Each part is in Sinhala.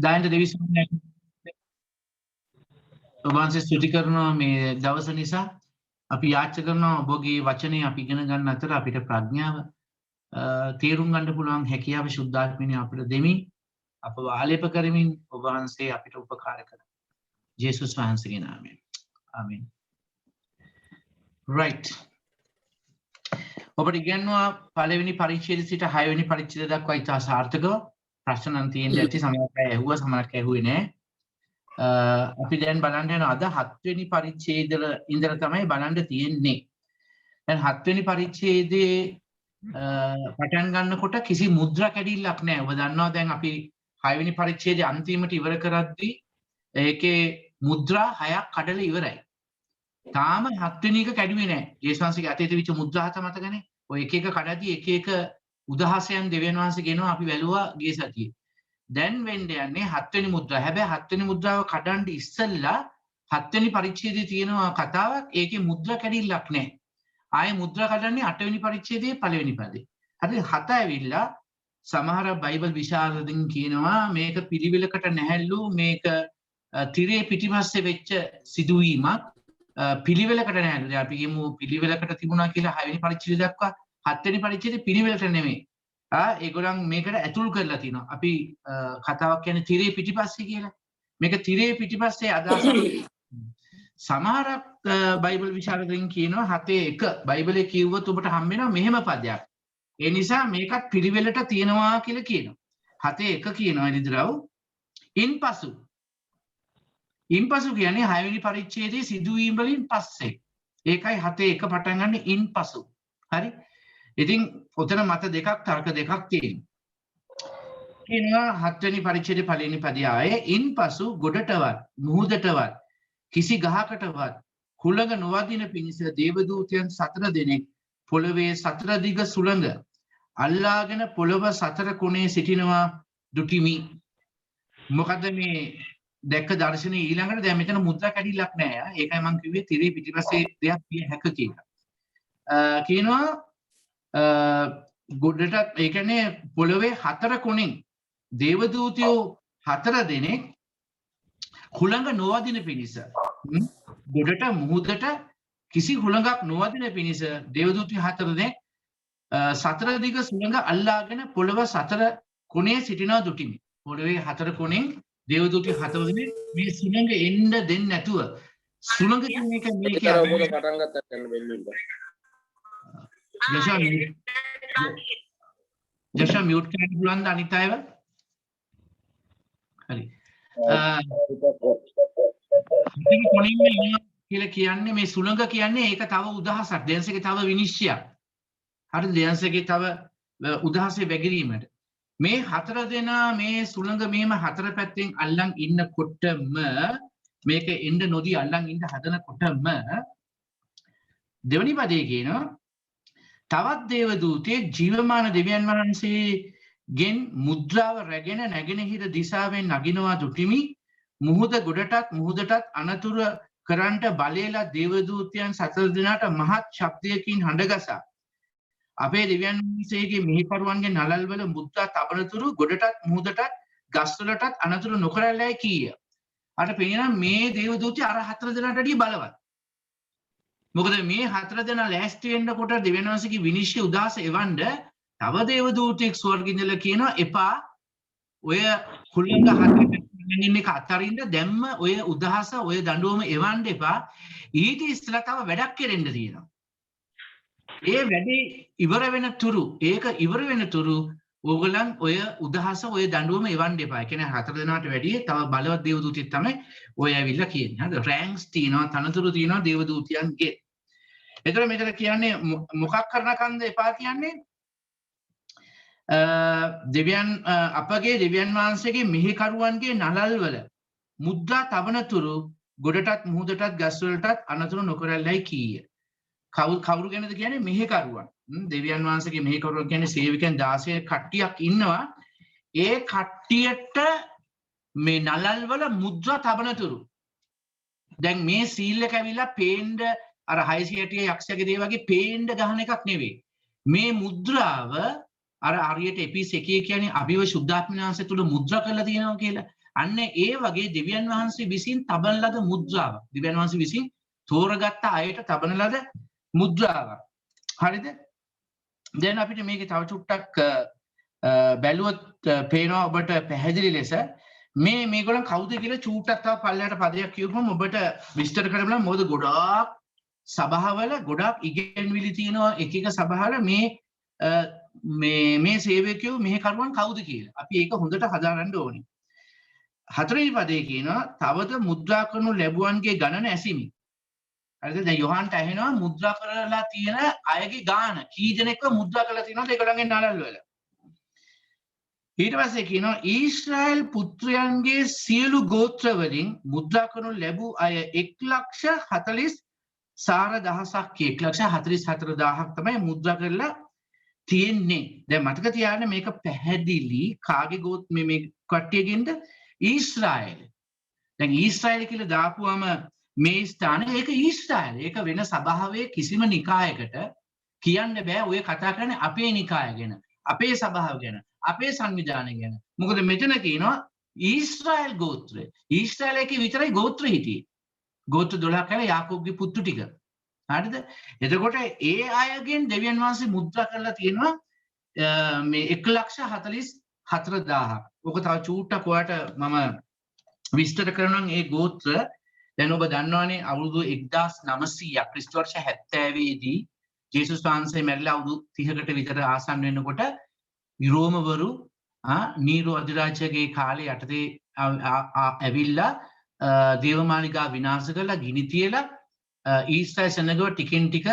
දායන්ත දෙවිසුන්නේ ඔබ වහන්සේ ස්තුති කරනවා මේ දවස නිසා. අපි යාචනා කරනවා ඔබගේ වචනේ අපි ඉගෙන ගන්න අතර අපිට ප්‍රඥාව තේරුම් ගන්න පුළුවන් හැකියාව සුද්ධාත්මනේ අපිට දෙමින් අපව ආලේප කරමින් ඔබ වහන්සේ අපිට උපකාර කරනවා. ජේසුස් වහන්සේගේ නාමයෙන්. ආමෙන්. right. ඔබට ඉගෙනනවා පළවෙනි පරිච්ඡේදය සිට 6 වෙනි පරිච්ඡේදය දක්වා ඉතා සාර්ථකව ප්‍රශ්න නම් තියෙන්නේ ඇති සමහරක් අය ඇහුවා සමහරක් ඇහුවේ නෑ. අපි දැන් බලන්න යන අද 7 වෙනි පරිච්ඡේදය ඉඳලා තමයි බලන්න තියෙන්නේ. දැන් 7 වෙනි පරිච්ඡේදයේ පටන් ගන්නකොට කිසි මුද්‍රා කැඩිල්ලක් නැහැ. ඔබ දන්නවා දැන් අපි 6 වෙනි පරිච්ඡේදයේ අන්තිමට ඉවර කරද්දී ඒකේ මුද්‍රා 6ක් කඩලා ඉවරයි. තාම 7 වෙනි එක කැඩුවේ නැහැ. ජේසුස්වහන්සේගේ අතේ තිබිච්ච මුද්‍රා 7 මතකනේ. ඔය එක එක කඩද්දී එක එක උදාහසයන් දෙවියන් වහන්සේ ගෙනවා අපි වැළුවා ගිය සතියේ. දැන් වෙන්න යන්නේ 7 වෙනි මුද්‍රාව. හැබැයි 7 වෙනි මුද්‍රාව කඩන්න ඉස්සෙල්ලා 7 වෙනි පරිච්ඡේදයේ තියෙනවා කතාවක්. ඒකේ මුද්‍රා කැඩිල්ලක් නැහැ. ආයේ මුද්‍රා කඩන්නේ 8 වෙනි පරිච්ඡේදයේ පළවෙනි පදේ. හරි 7 ඇවිල්ලා සමහර බයිබල් විශාරදින් කියනවා මේක පිළිවෙලකට නැහැලු මේක තිරේ පිටිපස්සේ වෙච්ච සිදුවීමක් පිළිවෙලකට නැහැලු. දැන් අපි කියමු පිළිවෙලකට තිබුණා කියලා 6 වෙනි පරිච්ඡේදය දක්වා 7 වෙනි පරිච්ඡේදයේ පිළිවෙලට නෙමෙයි. ඒගොල්ලන් මේකට ඇතුල් කරලා තිනවා. අපි කතාවක් කියන්නේ තිරේ පිටිපස්සේ කියලා. මේක තිරේ පිටිපස්සේ අදහස සමහරක් බයිබල් විශාරදින් කියනවා 7:1 බයිබලයේ කිව්වොත් ඔබට හම්බ වෙනවා මෙහෙම පදයක්. ඒ නිසා මේකත් පිළිවෙලට තියෙනවා කියලා කියනවා. 7:1 කියනවා එදිරව් ඉන්පසු කියන්නේ 6 වෙනි පරිච්ඡේදයේ සිදුවීම් වලින් පස්සේ. ඒකයි 7:1 පටන් ගන්න ඉන්පසු. හරි? ඉතින් ඔතන මත දෙකක් තර්ක දෙකක් තියෙනවා. කියනවා 7 වෙනි පරිච්ඡේදයේ පළවෙනි පදය ආයේ ඉන්පසු ගොඩටවත් මුහුදටවත් කිසි ගහකටවත් කුලඟ නොවදින පිණිස දේවදූතයන් 4 දෙනෙක් පොළවේ 4 දිග සුළඟ අල්ලාගෙන පොළව 4 කොනේ සිටිනවා දුටිමි. මොකද මේ දැක්ක දර්ශනේ ඊළඟට දැන් මෙතන මුද්‍රා කැඩිල්ලක් නැහැ. ඒකයි මම කිව්වේ තිරේ පිටිපස්සේ දෙයක් විය හැක කියලා. කියනවා ගොඩට ඒ කියන්නේ පොළවේ 4 කොනෙන් දේවදූතයෝ 4 දෙනෙක් හුළඟ නොවදින පිණිස ගොඩට මුහුදට කිසි හුළඟක් නොවදින පිණිස දේවදූතයෝ 4 දෙනෙක් 4 දිග සුළඟ අල්ලාගෙන පොළව 4 කොනේ සිටිනවා දුටිමි. පොළවේ 4 කොනෙන් දේවදූතයෝ 4 දෙනෙක් මේ සුළඟ එන්න දෙන්නේ නැතුව සුළඟ කියන එක මේකේ අපේ පටන් ගත්තා යන බෙල්ලෙන්. ජෂා මියුට් කරන්න පුළුවන්ද අනිත් අයව? හරි. කියලා කියන්නේ මේ සුළඟ කියන්නේ ඒක තව උදාහසක්. දෙයන්සේගේ තව විනිශ්චයක්. හරි දෙයන්සේගේ තව උදාහසේ වැගිරීමට. මේ 4 දෙනා මේ සුළඟ මෙහෙම 4 පැත්තෙන් අල්ලන් ඉන්නකොටම මේක එන්න නොදී අල්ලන් ඉන්න හදනකොටම දෙවනි පදේ කියනවා තවත් දේවදූතයෙක් ජීවමාන දෙවියන් වහන්සේගෙන් මුද්‍රාව රැගෙන නැගෙනහිර දිශාවෙන් නගිනවා දුටිමි. මුහුද ගොඩටත් මුහුදටත් අනතුරු කරන්ට බලේලා දේවදූතයන් 4 දෙනාට මහත් ශබ්දයකින් හඬගසා අපේ දෙවියන් වහන්සේගේ මිහිකරුවන්ගේ නළල් වල මුද්‍රා තබනතුරු ගොඩටත් මුහුදටත් ගස්වලටත් අනතුරු නොකරලයි කීය. අර පේනවා මේ දේවදූතය අර 4 දෙනාට වඩා බලවත්. මොකද මේ 4 දෙනා ලෑස්ති වෙන්නකොට දෙවියන් වහන්සේගේ විනිශ්චය උදාස එවන්න තව දේවදූතෙක් ස්වර්ගෙ ඉඳලා කියනවා එපා ඔය කුලින්ග 4 ඉන්න එක අතරින්ද දැම්ම ඔය උදාස ඔය දඬුවම එවන්න එපා ඊට ඉස්සෙල්ලා තව වැඩක් කෙරෙන්න තියෙනවා. ඒ වැඩේ ඉවර වෙන තුරු ඒක ඉවර වෙන තුරු ඕගලන් ඔය උදාස ඔය දඬුවම එවන්න එපා. ඒ කියන්නේ 4 දෙනාට වැඩිය තව බලවත් දේවදූතෙක් තමයි ඔය ඇවිල්ලා කියන්නේ. හරිද? රෑන්ක්ස් තියෙනවා තනතුරු තියෙනවා දේවදූතයන්ගේ. එතකොට මෙතන කියන්නේ මොකක් කරනකන්ද එපා කියන්නේ? දෙවියන් අපගේ දෙවියන් වහන්සේගේ මෙහෙකරුවන්ගේ නළල් වල මුද්‍රා තබනතුරු ගොඩටත් මුහුදටත් ගස්වලටත් අනතුරු නොකරල්ලයි කීය. කවුරු ගැනද කියන්නේ මෙහෙකරුවන්. දෙවියන් වහන්සේගේ මෙහෙකරුවන් කියන්නේ සේවකයන් 16 කට්ටියක් ඉන්නවා. ඒ කට්ටියට මේ නළල් වල මුද්‍රා තබනතුරු දැන් මේ සීල් එක ඇවිල්ලා පේන්න අර 660 යක්ෂයාගේ දේ වගේ පේන්න ගහන එකක් නෙවෙයි. මේ මුද්‍රාව අර හරියට එපිස් එකේ කියන්නේ අභිව සුද්ධාත්මනාංශය තුල මුද්‍රා කරලා තියෙනවා කියලා. අන්න ඒ වගේ දෙවියන් වහන්සේ විසින් තබන ලද මුද්‍රාව. දෙවියන් වහන්සේ විසින් තෝරගත්ත අයට තබන ලද මුද්‍රාවක්. හරිද? දැන් අපිට මේකේ තව චුට්ටක් බැලුවොත් පේනවා ඔබට පැහැදිලි ලෙස මේගොල්ලන් කවුද කියලා චූට්ටක් තව පල්ලයට පදයක් කියවුවම ඔබට විස්තර කරන්න මොකද ගොඩාක් සභාවල ගොඩාක් ඉගෙනවිලි තියෙනවා එක එක සභාවල මේ සේවකයෝ මෙහෙ කරුවන් කවුද කියලා. අපි ඒක හොඳට හදාගන්න ඕනේ. හතරවෙනි පදේ කියනවා තවද මුද්‍රා කරනු ලැබුවන්ගේ ගණන ඇසිමි. හරිද? දැන් යොහන්ට ඇහෙනවා මුද්‍රා කරලා තියෙන අයගේ ගාන කී දෙනෙක්ව මුද්‍රා කරලා තියෙනවද ඒගොල්ලන්ගේ නළල් වල. ඊට පස්සේ කියනවා ඊශ්‍රායල් පුත්‍රයන්ගේ සියලු ගෝත්‍ර වලින් මුද්‍රා කරනු ලැබූ අය 1,44,000ක් තමයි මුද්‍රා කරලා තියෙන්නේ. දැන් මතක තියාගන්න මේක පැහැදිලි කාගේ ගෝත් මේ කට්ටියකින්ද ඊශ්‍රායල්. දැන් ඊශ්‍රායල් කියලා දාපුවම මේ ස්ථාන ඒක ඊශ්‍රායල්. ඒක වෙන සභාවේ කිසිම නිකායකට කියන්න බෑ ඔය කතා කරන්නේ අපේ නිකාය ගැන, අපේ සභාව ගැන, අපේ සංවිධානය ගැන. මොකද මෙතන කියනවා ඊශ්‍රායල් ගෝත්‍රය. ඊශ්‍රායලයේ විතරයි ගෝත්‍ර හිටියේ. ගෝත්‍ර 12 කියලා යාකෝබ්ගේ පුතු ටික. හරිද? එතකොට ඒ අයගෙන් දෙවියන් වහන්සේ මුද්‍රා කරලා තියෙනවා මේ 1,44,000. ඔක තව චූට්ටක් ඔයාට මම විස්තර කරනවා මේ ගෝත්‍ර. දැන් ඔබ දන්නවනේ අවුරුදු 1900ක් ක්‍රිස්තු වර්ෂ 70 දී ජේසුස් වහන්සේ මැරිලා අවුරුදු 30කට විතර ආසන්න වෙනකොට යුරෝමවරු නීරෝ අධිරාජ්‍යගේ කාලේ යටතේ ඇවිල්ලා දේවමාලිගා විනාශ කරලා ගිනි තියලා ඊශ්‍රායල් සෙනගව ටිකෙන් ටික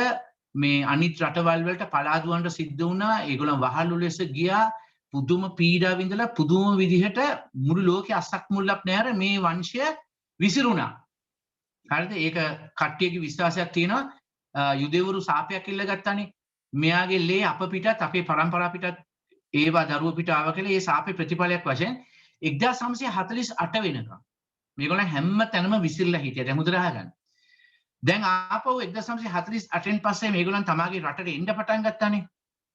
මේ අනිත් රටවල් වලට පලා දුවන්න සිද්ධ වුණා. ඒගොල්ලන් වහලු ලෙස ගියා. පුදුම පීඩා විඳලා පුදුම විදිහට මුළු ලෝකේ අස්සක් මුල්ලක් නැර මේ වංශය විසිරුණා. හරිද? ඒක කට්ටියගේ විශ්වාසයක් තියෙනවා. යුදෙවරු සාපයක් ඉල්ල ගත්තානේ. මෙයාගේ ලේ අප පිටත් අපේ පරම්පරාව පිටත් ඒවා දරුව පිට ආව කියලා ඒ සාපේ ප්‍රතිඵලයක් වශයෙන් 1948 වෙනකම් මේගොල්ලන් හැම තැනම විසිරලා හිටියා. දැන් හොඳට අහගන්න. දැන් ආපහු 1948න් පස්සේ මේගොල්ලන් තමාගේ රටට එන්න පටන් ගත්තානේ.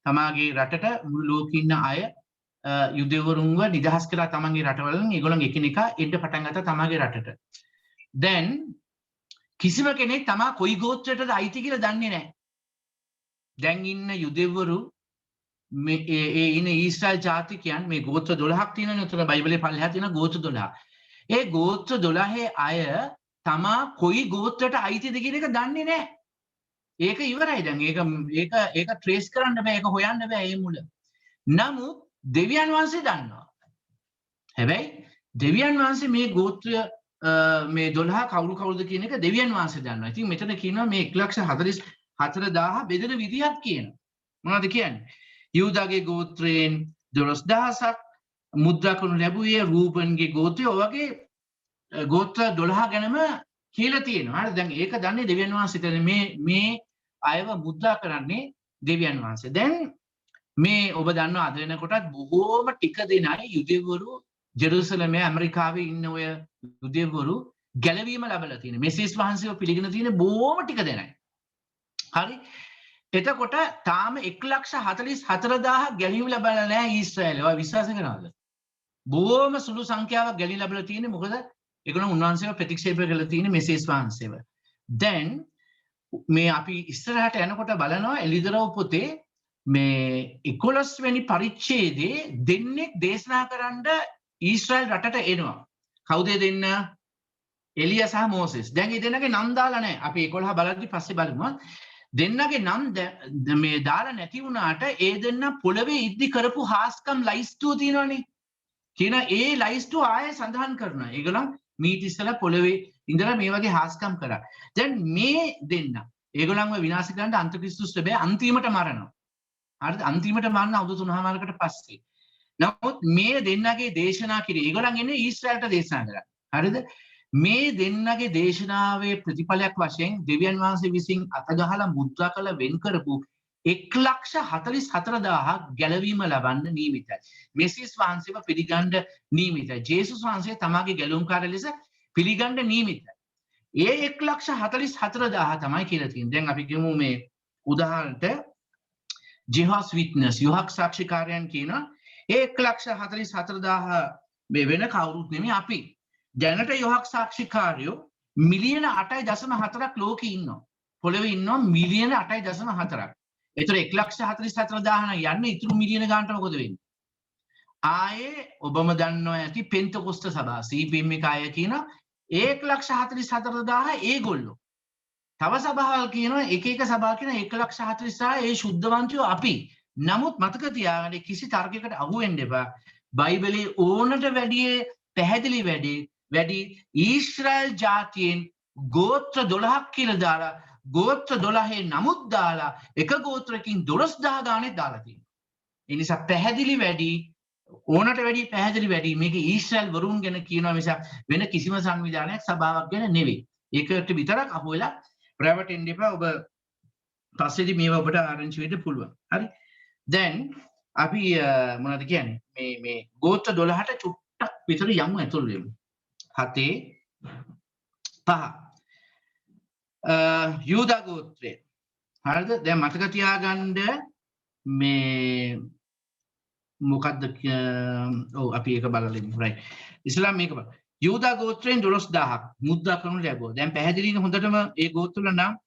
තමාගේ රටට මුළු ලෝකෙ ඉන්න අය යුදෙවරුන්ව නිදහස් කළා තමන්ගේ රටවලින්. ඒගොල්ලන් එකිනෙකා එන්න පටන් ගත්තා තමාගේ රටට. දැන් කිසිම කෙනෙක් තමා කොයි ගෝත්‍රයටද අයිති කියලා දන්නේ නැහැ. දැන් ඉන්න යුදෙවරු මේ ඉන්න ඊශ්‍රායල් ජාතිකයන් මේ ගෝත්‍ර 12ක් තියෙනනේ. උතන බයිබලයේ පල්ලෙහා තියෙන ගෝත්‍ර 12. ඒ ගෝත්‍ර 12 අය තමා කොයි ගෝත්‍රයට අයිතිද කියන එක දන්නේ නැහැ. ඒක ඉවරයි දැන්. ඒක ට්‍රේස් කරන්න බෑ. ඒක හොයන්න බෑ මේ මුල. නමුත් දෙවියන් වහන්සේ දන්නවා. හැබැයි දෙවියන් වහන්සේ මේ ගෝත්‍රය මේ 12 කවුරුද කියන එක දෙවියන් වහන්සේ දන්නවා. ඉතින් මෙතන කියනවා මේ 1,44,000 බෙදෙන විදිහක් කියනවා. මොනවද කියන්නේ? යහූදාගේ ගෝත්‍රයෙන් 12,000ක් මුද්‍රා කරනු ලැබුවේ. රූබන්ගේ ගෝත්‍රය ඔය වගේ ගෝත්‍ර 12 ගැනම කියලා තියෙනවා. හරි දැන් ඒක දන්නේ දෙවියන් වහන්සේ. මේ අයව මුද්‍රා කරන්නේ දෙවියන් වහන්සේ. දැන් මේ ඔබ දන්නවා අද වෙනකොටත් බොහෝම ටික දෙනයි යුදෙවරු ජෙරුසලමේ ඇමරිකාවේ ඉන්න ඔය යුදෙවරු ගැලවීම ලැබලා තියෙන. මෙසිස් වහන්සේව පිළිගෙන තියෙන බොහෝම ටික දෙනයි. හරි. එතකොට තාම 1,44,000 ගැලවීම ලැබලා නැහැ ඊශ්‍රායලේ. ඔය විශ්වාස කරනවද? බොහෝම සුළු සංඛ්‍යාවක් ගැලී ලැබලා තියෙන්නේ. මොකද ඒගොල්ලෝ උන්වහන්සේව ප්‍රතික්ෂේප කරලා තියෙන මෙසිස් වහන්සේව. දැන් මේ අපි ඉස්සරහට යනකොට බලනවා එලිදරව් පොතේ මේ 11 වෙනි පරිච්ඡේදයේ දෙන්නෙක් දේශනා කරන්න ඊශ්‍රායල් රටට එනවා. කවුද දෙන්න? එලියා සහ මෝසෙස්. දැන් මේ දෙන්නගේ නම් දාලා නැහැ. අපි 11 බලද්දි පස්සේ බලමු. දෙන්නගේ නම් මේ දාලා නැති වුණාට ඒ දෙන්න පොළවේ ඉද්දි කරපු හාස්කම් ලයිස්තුව තියෙනවනේ. කියන ඒ ලයිස්තුව ආයෙ සඳහන් කරනවා. ඒගොල්ලන් මීට ඉස්සලා පොළවේ ඉඳලා මේ වගේ හාස්කම් කරා. දැන් මේ දෙන්න ඒගොල්ලන්ව විනාශ කරන්න අන්තික්‍රිස්තුස් බෑ අන්තිමට මරනවා. හරිද? අන්තිමට මරන අවුරුදු 3මාරකට පස්සේ. නමුත් මේ දෙන්නගේ දේශනා කිරේ ඒගොල්ලන් එන්නේ ඊශ්‍රායලට දේශනා කරා. හරිද? මේ දෙන්නගේ දේශනාවේ ප්‍රතිඵලයක් වශයෙන් දෙවියන් වහන්සේ විසින් අතගහලා මුද්‍රා කළ වෙන් කරපු 1,44,000 ගැලවීම ලබන්න නියමිතයි. මෙසිස් වහන්සේව පිළිගන්න නියමිතයි. ජේසුස් වහන්සේ තමාගේ ගැලවුම්කාර ලෙස පිළිගන්න නියමිතයි. ඒ 1,44,000 තමයි කියලා තියෙන්නේ. දැන් අපි කියමු මේ උදාහරණට ජෙහොස් විට්නස් යොහක් සාක්ෂිකාරයන් කියනවා ඒ 1,44,000 මේ වෙන කවුරුත් නෙමෙයි අපි. දැනට යොහක් සාක්ෂිකාරයෝ මිලියන 8.4ක් ලෝකේ ඉන්නවා. පොළවේ ඉන්නවා මිලියන 8.4ක්. ඒතර 1,44,000 යන්නේ ඉතුරු මිලියන ගානට මොකද වෙන්නේ? ආයේ ඔබම දන්නවා ඇති පෙන්තකොස්ත සභා CPM එක අය කියන 1,44,000 ඒගොල්ලෝ. තව සභාවල් කියනවා එක එක සභා කියන 1,40,000 ඒ සුද්ධවන්තයෝ අපි. නමුත් මතක තියාගන්න කිසි තර්කයකට අහු වෙන්න එපා. බයිබලයේ ඕනට වැඩිය පැහැදිලි වැඩි ඊශ්‍රායල් ජාතියෙන් ගෝත්‍ර 12ක් කියලා දාලා ගෝත්‍ර 12 නමුත් දාලා එක ගෝත්‍රකින් 12000 ගානේ දාලා තියෙනවා. ඒ නිසා පැහැදිලි වැඩි ඕනට වැඩි පැහැදිලි වැඩි මේක ඊශ්‍රායල් වරුන් ගැන කියනවා මිසක් වෙන කිසිම සංවිධානයක් සභාවක් ගැන නෙවෙයි. ඒකට විතරක් අහු වෙලා රැවටෙන්න එපා. ඔබ පස්සේදී මේවා ඔබට ආරංචි වෙන්න පුළුවන්. හරි. දැන් අපි මොනවද කියන්නේ මේ ගෝත්‍ර 12ට චුට්ටක් විතර යමු ඇතුල් වෙමු. 7 5 යූදා ගෝත්‍රය. හරිද? දැන් මතක තියාගන්න මේ මොකද්ද ඔව් අපි ඒක බලලා ඉමු. රයිට්. ඉස්ලාම් මේක බලන්න. යූදා ගෝත්‍රයෙන් 12000ක් මුද්දා කරනු ලැබුවා. දැන් පැහැදිලිනේ හොඳටම ඒ ගෝත්‍රවල නම්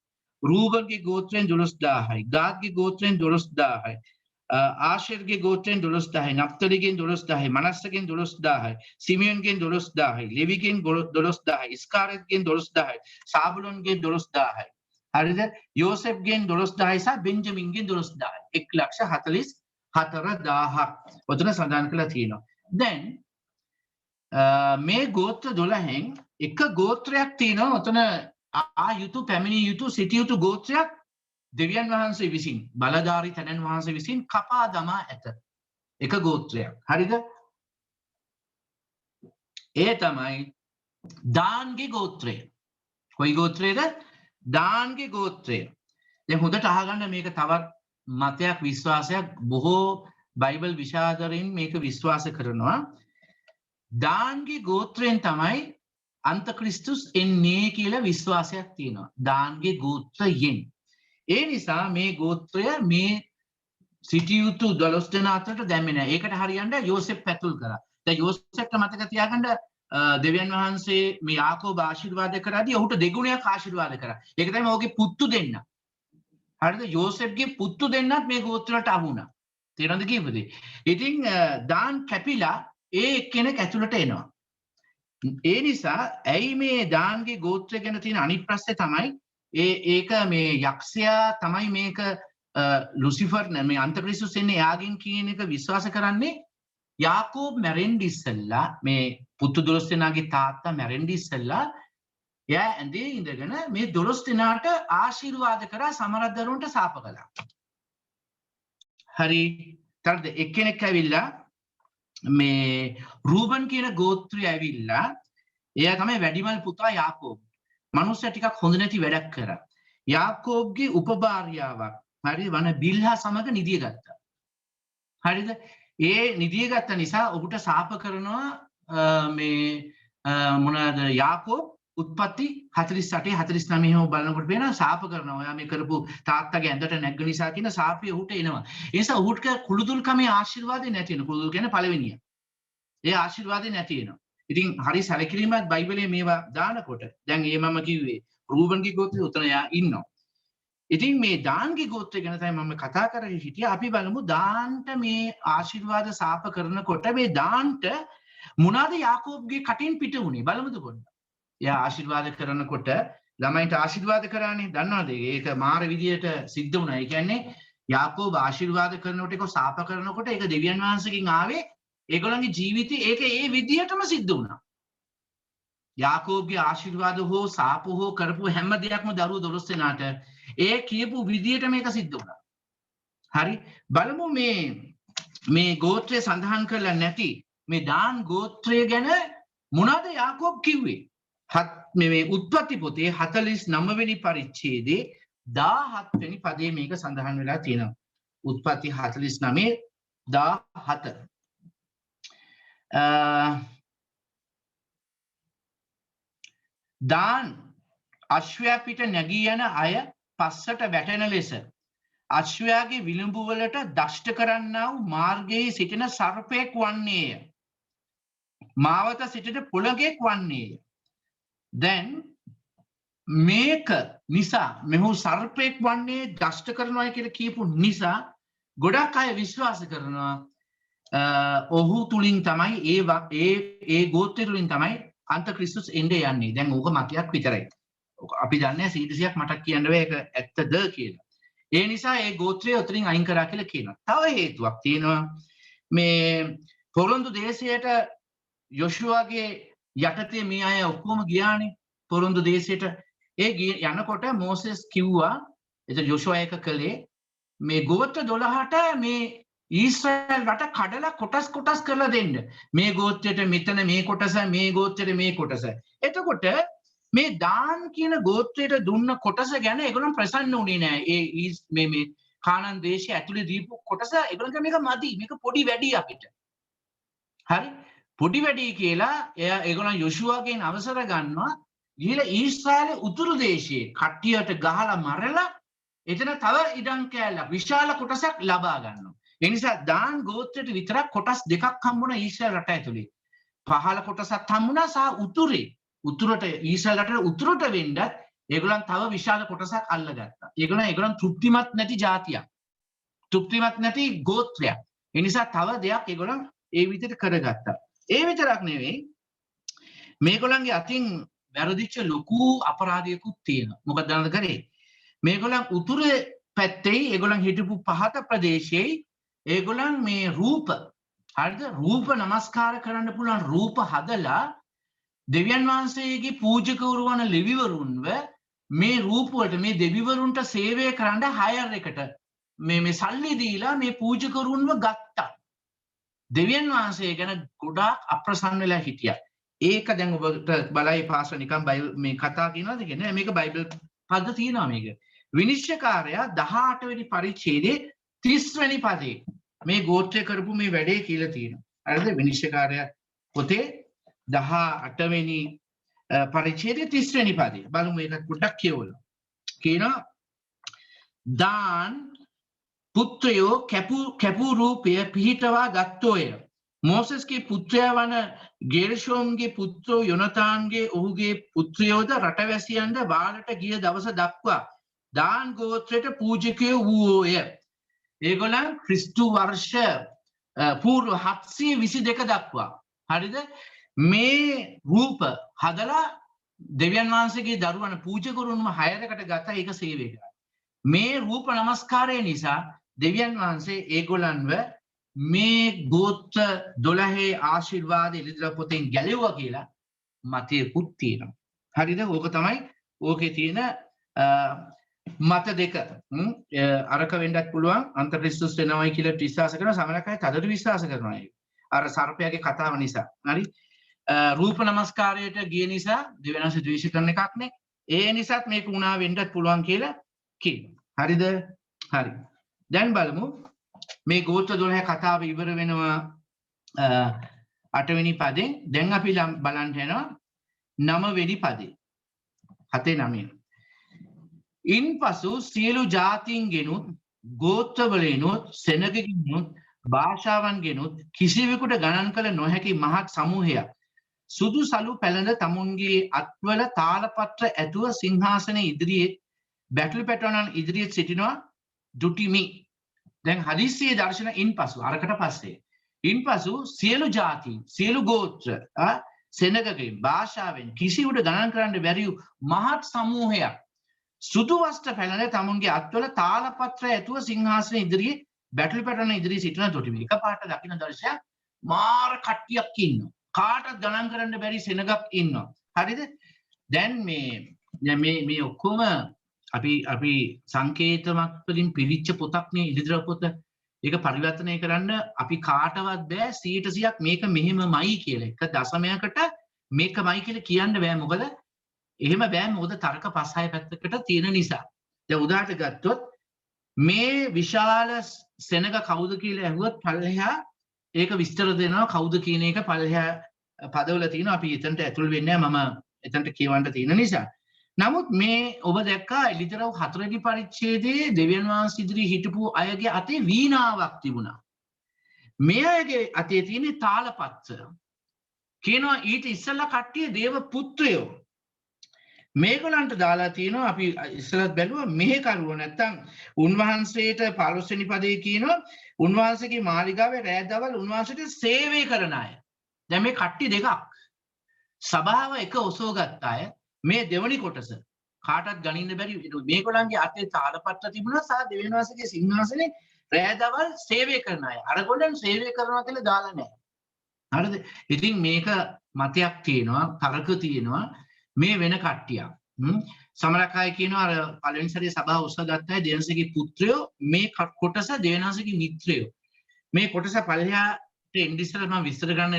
රූබන්ගේ ගෝත්‍රයෙන් 12000යි. ගාද්ගේ ගෝත්‍රයෙන් 12000යි. ආෂර්ගේ ගෝත්‍රයෙන් 12000යි. නප්තලිගෙන් 12000යි. මනස්සගෙන් 12000යි. සිමියොන්ගෙන් 12000යි. ලෙවිගෙන් 12000යි. ඉස්කාරෙත්ගෙන් 12000යි. සාබුලොන්ගෙන් 12000යි. හරිද? යෝසෙෆ්ගෙන් 12000යි සහ බෙන්ජමින්ගෙන් 12000යි. 1,44,000ක්. ඔතන සඳහන් කරලා තියෙනවා. දැන් මේ ගෝත්‍ර 12න් එක ගෝත්‍රයක් තියෙනවා. ඔතන යුතු පැමිණිය යුතු සිටිය යුතු ගෝත්‍රයක් දෙවියන් වහන්සේ විසින් බලධාරී තැනන් වහන්සේ විසින් කපා දමා ඇත. එක ගෝත්‍රයක්. හරිද? ඒ තමයි දාන්ගේ ගෝත්‍රය. කොයි ගෝත්‍රයද? දාන්ගේ ගෝත්‍රය. දැන් හොඳට අහගන්න මේක තවත් මතයක් විශ්වාසයක් බොහෝ බයිබල් විශාරදයින් මේක විශ්වාස කරනවා. දාන්ගේ ගෝත්‍රයෙන් තමයි අන්තක්‍රිස්තුස් එන්නේ කියලා විශ්වාසයක් තියෙනවා. දාන්ගේ ගෝත්‍රයෙන්. ඒ නිසා මේ ගෝත්‍රය මේ සිටිය යුතු 12 දෙනා අතරට දැම්මේ නැහැ. ඒකට හරියන්න යෝසෙෆ් පැතුල් කරා. දැන් යෝසෙෆ්ට මතක තියාගන්න දෙවියන් වහන්සේ මේ යාකෝබ ආශිර්වාද කරාදී ඔහුට දෙගුණයක් ආශිර්වාද කරා. ඒක තමයි ඔහුගේ පුත්තු දෙන්න. හරිද? යෝසෙෆ්ගේ පුත්තු දෙන්නත් මේ ගෝත්‍රයට අහු වුණා. තේරෙනවද කියපදේ? ඉතින් දාන් කැපිලා ඒ එක්කෙනෙක් ඇතුළට එනවා. ඒ නිසා ඇයි මේ දාන්ගේ ගෝත්‍රය ගැන තියෙන අනිත් ප්‍රශ්නේ තමයි ඒක මේ යක්ෂයා තමයි මේක ලුසිෆර් මේ අන්තක්‍රිස්තුස් එන්නේ එයාගෙන් කියන එක විශ්වාස කරන්නේ. යාකෝබ් මැරෙන්න ඉස්සෙල්ලා මේ පුතු 12 දෙනාගේ තාත්තා මැරෙන්න ඉස්සෙල්ලා එයා ඇඳේ ඉඳගෙන මේ 12 දෙනාට ආශිර්වාද කරා සමරත් දරුවන්ට සාප කළා. හරි. ඊට එක්කෙනෙක් ඇවිල්ලා මේ රූබන් කියන ගෝත්‍රය ඇවිල්ලා එයා තමයි වැඩිමල් පුතා යාකෝබ්. මනුස්සයා ටිකක් හොඳ නැති වැඩක් කරා. යාකෝබ්ගේ උපභාර්යාවක් හරි වන බිල්හා සමග නිදිය ගත්තා. හරිද? ඒ නිදිය ගත්ත නිසා ඔහුට සාප කරනවා මේ මොනවාද යාකෝබ් උත්පත්ති 48 49 එහෙම බලනකොට පේනවා සාප කරනවා. ඔයා මේ කරපු තාත්තගේ ඇඳට නැග්ග නිසා කියන සාපය ඔහුට එනවා. ඒ නිසා ඔහුට කුළුදුල්කමේ ආශිර්වාදේ නැති වෙනවා. කුළුදුල් කියන්නේ පළවෙනිය. ඒ ආශිර්වාදේ නැති වෙනවා. ඉතින් හරි සැලකිලිමත් බයිබලයේ මේවා දානකොට දැන් මේ මම කිව්වේ රූබන්ගේ ගෝත්‍රය උතන යා ඉන්නවා. ඉතින් මේ දාන්ගේ ගෝත්‍රය ගැන තමයි මම කතා කරගෙන හිටියේ. අපි බලමු දාන්ට මේ ආශිර්වාද සාප කරනකොට මේ දාන්ට මොනවාද යාකෝබ්ගේ කටින් පිට වුණේ බලමුද පොඩ්ඩක්. එයා ආශිර්වාද කරනකොට ළමයින්ට ආශිර්වාද කරානේ. දන්නවද? ඒක මාර විදියට සිද්ධ වුණා. ඒ කියන්නේ යාකෝබ් ආශිර්වාද කරනකොට ඒක සාප කරනකොට ඒක දෙවියන් වහන්සේගෙන් ආවේ ඒගොල්ලන්ගේ ජීවිතේ ඒක ඒ විදියටම සිද්ධ වුණා. යාකෝබ්ගේ ආශිර්වාද හෝ සාප හෝ කරපු හැම දෙයක්ම දරුවෝ 12 දෙනාට ඒ කියපු විදියට මේක සිද්ධ වුණා. හරි. බලමු මේ ගෝත්‍රය සඳහන් කරලා නැති මේ දාන් ගෝත්‍රය ගැන මොනවද යාකෝබ් කිව්වේ? මේ උත්පත්ති පොතේ 49 වෙනි පරිච්ඡේදයේ 17 වෙනි පදයේ මේක සඳහන් වෙලා තියෙනවා. උත්පත්ති 49 17 දාන් අශ්වයා පිට නැගී යන අය පස්සට වැටෙන ලෙස අශ්වයාගේ විලුඹු වලට දෂ්ට කරන්නා වූ මාර්ගයේ සිටින සර්පයෙක් වන්නේය. මාවත සිටට පොළගෙක් වන්නේය. දැන් මේක නිසා මෙහු සර්පයෙක් වන්නේ දෂ්ට කරනවා කියලා කියපු නිසා ගොඩක් අය විශ්වාස කරනවා ඔහු තුලින් තමයි ඒ ගෝත්‍රය තුලින් තමයි අන්ත ක්‍රිස්තුස් එන්නේ යන්නේ. දැන් ඕක මතයක් විතරයි. අපි දන්නේ 100%ක් මට කියන්න බෑ ඒක ඇත්තද කියලා. ඒ නිසා ඒ ගෝත්‍රය උතරින් අයින් කරා කියලා කියනවා. තව හේතුවක් තියෙනවා. මේ පොරොන්දු දේශයට යොෂුවාගේ යටතේ මේ අය ඔක්කොම ගියානේ පොරොන්දු දේශයට. ඒ යනකොට මෝසෙස් කිව්වා එතන යොෂුවා එක කළේ මේ ගෝත්‍ර 12ට මේ ඊශ්‍රායල් රට කඩලා කොටස් කරලා දෙන්න. මේ ගෝත්‍රයට මෙතන මේ කොටස, මේ ගෝත්‍රයට මේ කොටස. එතකොට මේ දාන් කියන ගෝත්‍රයට දුන්න කොටස ගැන ඒගොල්ලන් ප්‍රසන්න වුණේ නෑ. මේ කානන් දේශය ඇතුලේ දීපු කොටස ඒගොල්ලන් මේක මදි. මේක පොඩි වැඩි අපිට. හරි? පොඩි වැඩි කියලා ඒගොල්ලන් යොෂුවාගෙන් අවසර ගන්නවා. ගිහලා ඊශ්‍රායලේ උතුරු දේශයේ කට්ටියට ගහලා මරලා එතන තව ඉඩම් කෑල්ලක් විශාල කොටසක් ලබා ගන්නවා. ඒ නිසා දාන් ගෝත්‍රයට විතරක් කොටස් දෙකක් හම්බුණා ඊශ්‍රායල් රට ඇතුලේ. පහළ කොටසක් හම්බුණා සහ උතුරට ඊශ්‍රායල් රටට උතුරට වෙන්නත් ඒගොල්ලන් තව විශාල කොටසක් අල්ලගත්තා. ඒගොල්ලන් තෘප්තිමත් නැති ජාතියක්. තෘප්තිමත් නැති ගෝත්‍රයක්. ඒ නිසා තව දෙයක් ඒගොල්ලන් ඒ විදිහට කරගත්තා. ඒ විතරක් නෙවෙයි මේගොල්ලන්ගේ අතින් වැරදිච්ච ලොකු අපරාධයකුත් තියෙනවා. මොකද දන්නවද කරේ? මේගොල්ලන් උතුරේ පැත්තේ ඒගොල්ලන් හිටපු පහත ප්‍රදේශයේ ඒගොල්ලන් මේ රූප හරිද? රූප නමස්කාර කරන්න පුළුවන් රූප හදලා දෙවියන් වහන්සේගේ පූජකවරු වන ලෙවිවරුන්ව මේ රූප වලට මේ දෙවිවරුන්ට සේවය කරන්න හයර් එකට මේ සල්ලි දීලා මේ පූජකවරුන්ව ගත්තා. දෙවියන් වහන්සේ ගැන ගොඩාක් අප්‍රසන්න වෙලා හිටියා. ඒක දැන් ඔබට බලයි පාස නිකන් මේ කතා කියනවාද කියන්නේ මේක බයිබල් පද තියෙනවා මේක. විනිශ්චයකාරයා 18 වෙනි පරිච්ඡේදයේ 30 වෙනි පදේ මේ ගෝත්‍රය කරපු මේ වැඩේ කියලා තියෙනවා. හරිද? විනිශ්චයකාරයා පොතේ 18 වෙනි පරිච්ඡේදයේ 30 වෙනි පදේ. බලමු ඒක පොඩ්ඩක් කියවලා. කියනවා දාන් පුත්‍රයෝ කැපූ රූපය පිහිටවා ගත්තෝය. මෝසෙස්ගේ පුත්‍රයා වන ගේර්ෂෝම්ගේ පුත්‍රෝ යොනතාන්ගේ ඔහුගේ පුත්‍රයෝද රටවැසියන්ද බාලට ගිය දවස දක්වා දාන් ගෝත්‍රයට පූජකයෝ වූෝය. ඒගොල්ලන් ක්‍රිස්තු වර්ෂ පූර්ව 722 දක්වා. හරිද? මේ රූප හදලා දෙවියන් වහන්සේගේ දරුවන් පූජකවරුන්ව 6කට ගත්තා ඒක සේවය කරා. මේ රූප නමස්කාරය නිසා දෙවියන් වහන්සේ ඒගොල්ලන්ව මේ ගෝත්‍ර 12 ආශිර්වාද එළිදර පොතෙන් ගැලෙවුවා කියලා මතයකුත් තියෙනවා. හරිද? ඕක තමයි ඕකේ තියෙන මත දෙක. අරක වෙන්නත් පුළුවන් අන්ත ක්‍රිස්තුස් වෙනවයි කියලා විශ්වාස කරනවා. සමහරක් අය තදට විශ්වාස කරනවා ඒක. අර සර්පයාගේ කතාව නිසා. හරි? රූප නමස්කාරයට ගිය නිසා දෙවියන් වහන්සේ ද්වේෂ කරන එකක් නේ. ඒ නිසාත් මේක වුණා වෙන්නත් පුළුවන් කියලා කියනවා. හරිද? හරි. දැන් බලමු මේ ගෝත්‍ර 12 කතාව ඉවර වෙනවා 8 වෙනි පදෙන්. දැන් අපි බලන්න යනවා 9 වෙනි පදේ. 7-9. ඉන්පසු සියලු ජාතීන්ගෙනුත් ගෝත්‍රවලිනුත් සෙනගකිනුත් භාෂාවන්ගෙනුත් කිසිවෙකුට ගණන් කළ නොහැකි මහත් සමූහයක් සුදු සලු පැළඳ තමුන්ගේ අත්වල තාලපත්‍ර ඇතුව සිංහාසනයේ ඉදිරියේ බැටළු පැටවනන් ඉදිරියේ සිටිනවා දුටිමි. දැන් හදිස්සියේ දර්ශන ඉන්පසු අරකට පස්සේ ඉන්පසු සියලු ජාතීන් සියලු ගෝත්‍ර සෙනගකින් භාෂාවෙන් කිසිවට ගණන් කරන්න බැරි මහත් සමූහයක් සුදු වස්ත්‍ර පැළඳ තමුන්ගේ අත්වල තාලපත්‍ර ඇතුව සිංහාසනයේ ඉදිරියේ බැටළු පැටවන ඉදිරියේ සිටින දුටිමි. එකපාරට දකින්න දර්ශනයක් මාර කට්ටියක් ඉන්නවා. කාටවත් ගණන් කරන්න බැරි සෙනගක් ඉන්නවා. හරිද? දැන් මේ ඔක්කොම අපි සංකේතමක් වලින් පිළිච්ච පොතක් නේ ඉදිරිය පොත. ඒක පරිවර්තනය කරන්න අපි කාටවත් බෑ 100%ක් මේක මෙහෙමමයි කියලා. එක දශමයකට මේකමයි කියලා කියන්න බෑ. මොකද එහෙම බෑ. මොකද තර්ක 5-6 පැත්තකට තියෙන නිසා. දැන් උදාහරණයක් ගත්තොත් මේ විශාල සෙනග කවුද කියලා ඇහුවොත් පල්ලෙහා ඒක විස්තර දෙනවා කවුද කියන එක පල්ලෙහා පදවල තියෙනවා. අපි එතනට ඇතුල් වෙන්නේ නැහැ. මම එතනට කියවන්න තියෙන නිසා. නමුත් මේ ඔබ දැක්කා එළිතරව 4 වෙනි පරිච්ඡේදයේ දෙවියන් වහන්සේ ඉදිරියේ හිටපු අයගේ අතේ වීණාවක් තිබුණා. මේ අයගේ අතේ තියෙන තාලපත්‍ර. කියනවා ඊට ඉස්සෙල්ලා කට්ටිය දේව පුත්‍රයෝ මේගොල්ලන්ට දාලා තියෙනවා අපි ඉස්සරත් බැලුවා මෙහෙකරුව නැත්තම් උන්වහන්සේට 15 වෙනි පදේ කියනවා උන්වහන්සේගේ මාලිගාවේ රැය දවල් උන්වහන්සේට සේවය කරන අය. දැන් මේ කට්ටිය දෙකක්. සභාව එක ඔසවගත් අය මේ දෙවනි කොටස කාටවත් ගනින්න බැරි මේගොල්ලන්ගේ අතේ තාලපත්‍ර තිබුණා සහ දෙවියන් වහන්සේගේ සිංහාසනේ රැය දවල් සේවය කරන අය. අරගොල්ලන් සේවය කරනවා කියලා දාලා නැහැ. හරිද? ඉතින් මේක මතයක් තියෙනවා, තර්ක තියෙනවා. මේ වෙන කට්ටියක්. සමහරක් අය කියනවා අර පළවෙනි සැරේ සභාව උස්සගත්ත අය දෙවියන්සේගේ පුත්‍රයෝ මේ කොටස දෙවියන්සේගේ මිත්‍රයෝ. මේ කොටස පල්ලෙහාට එන්න ඉස්සෙල්ලා මම විස්තර ගන්න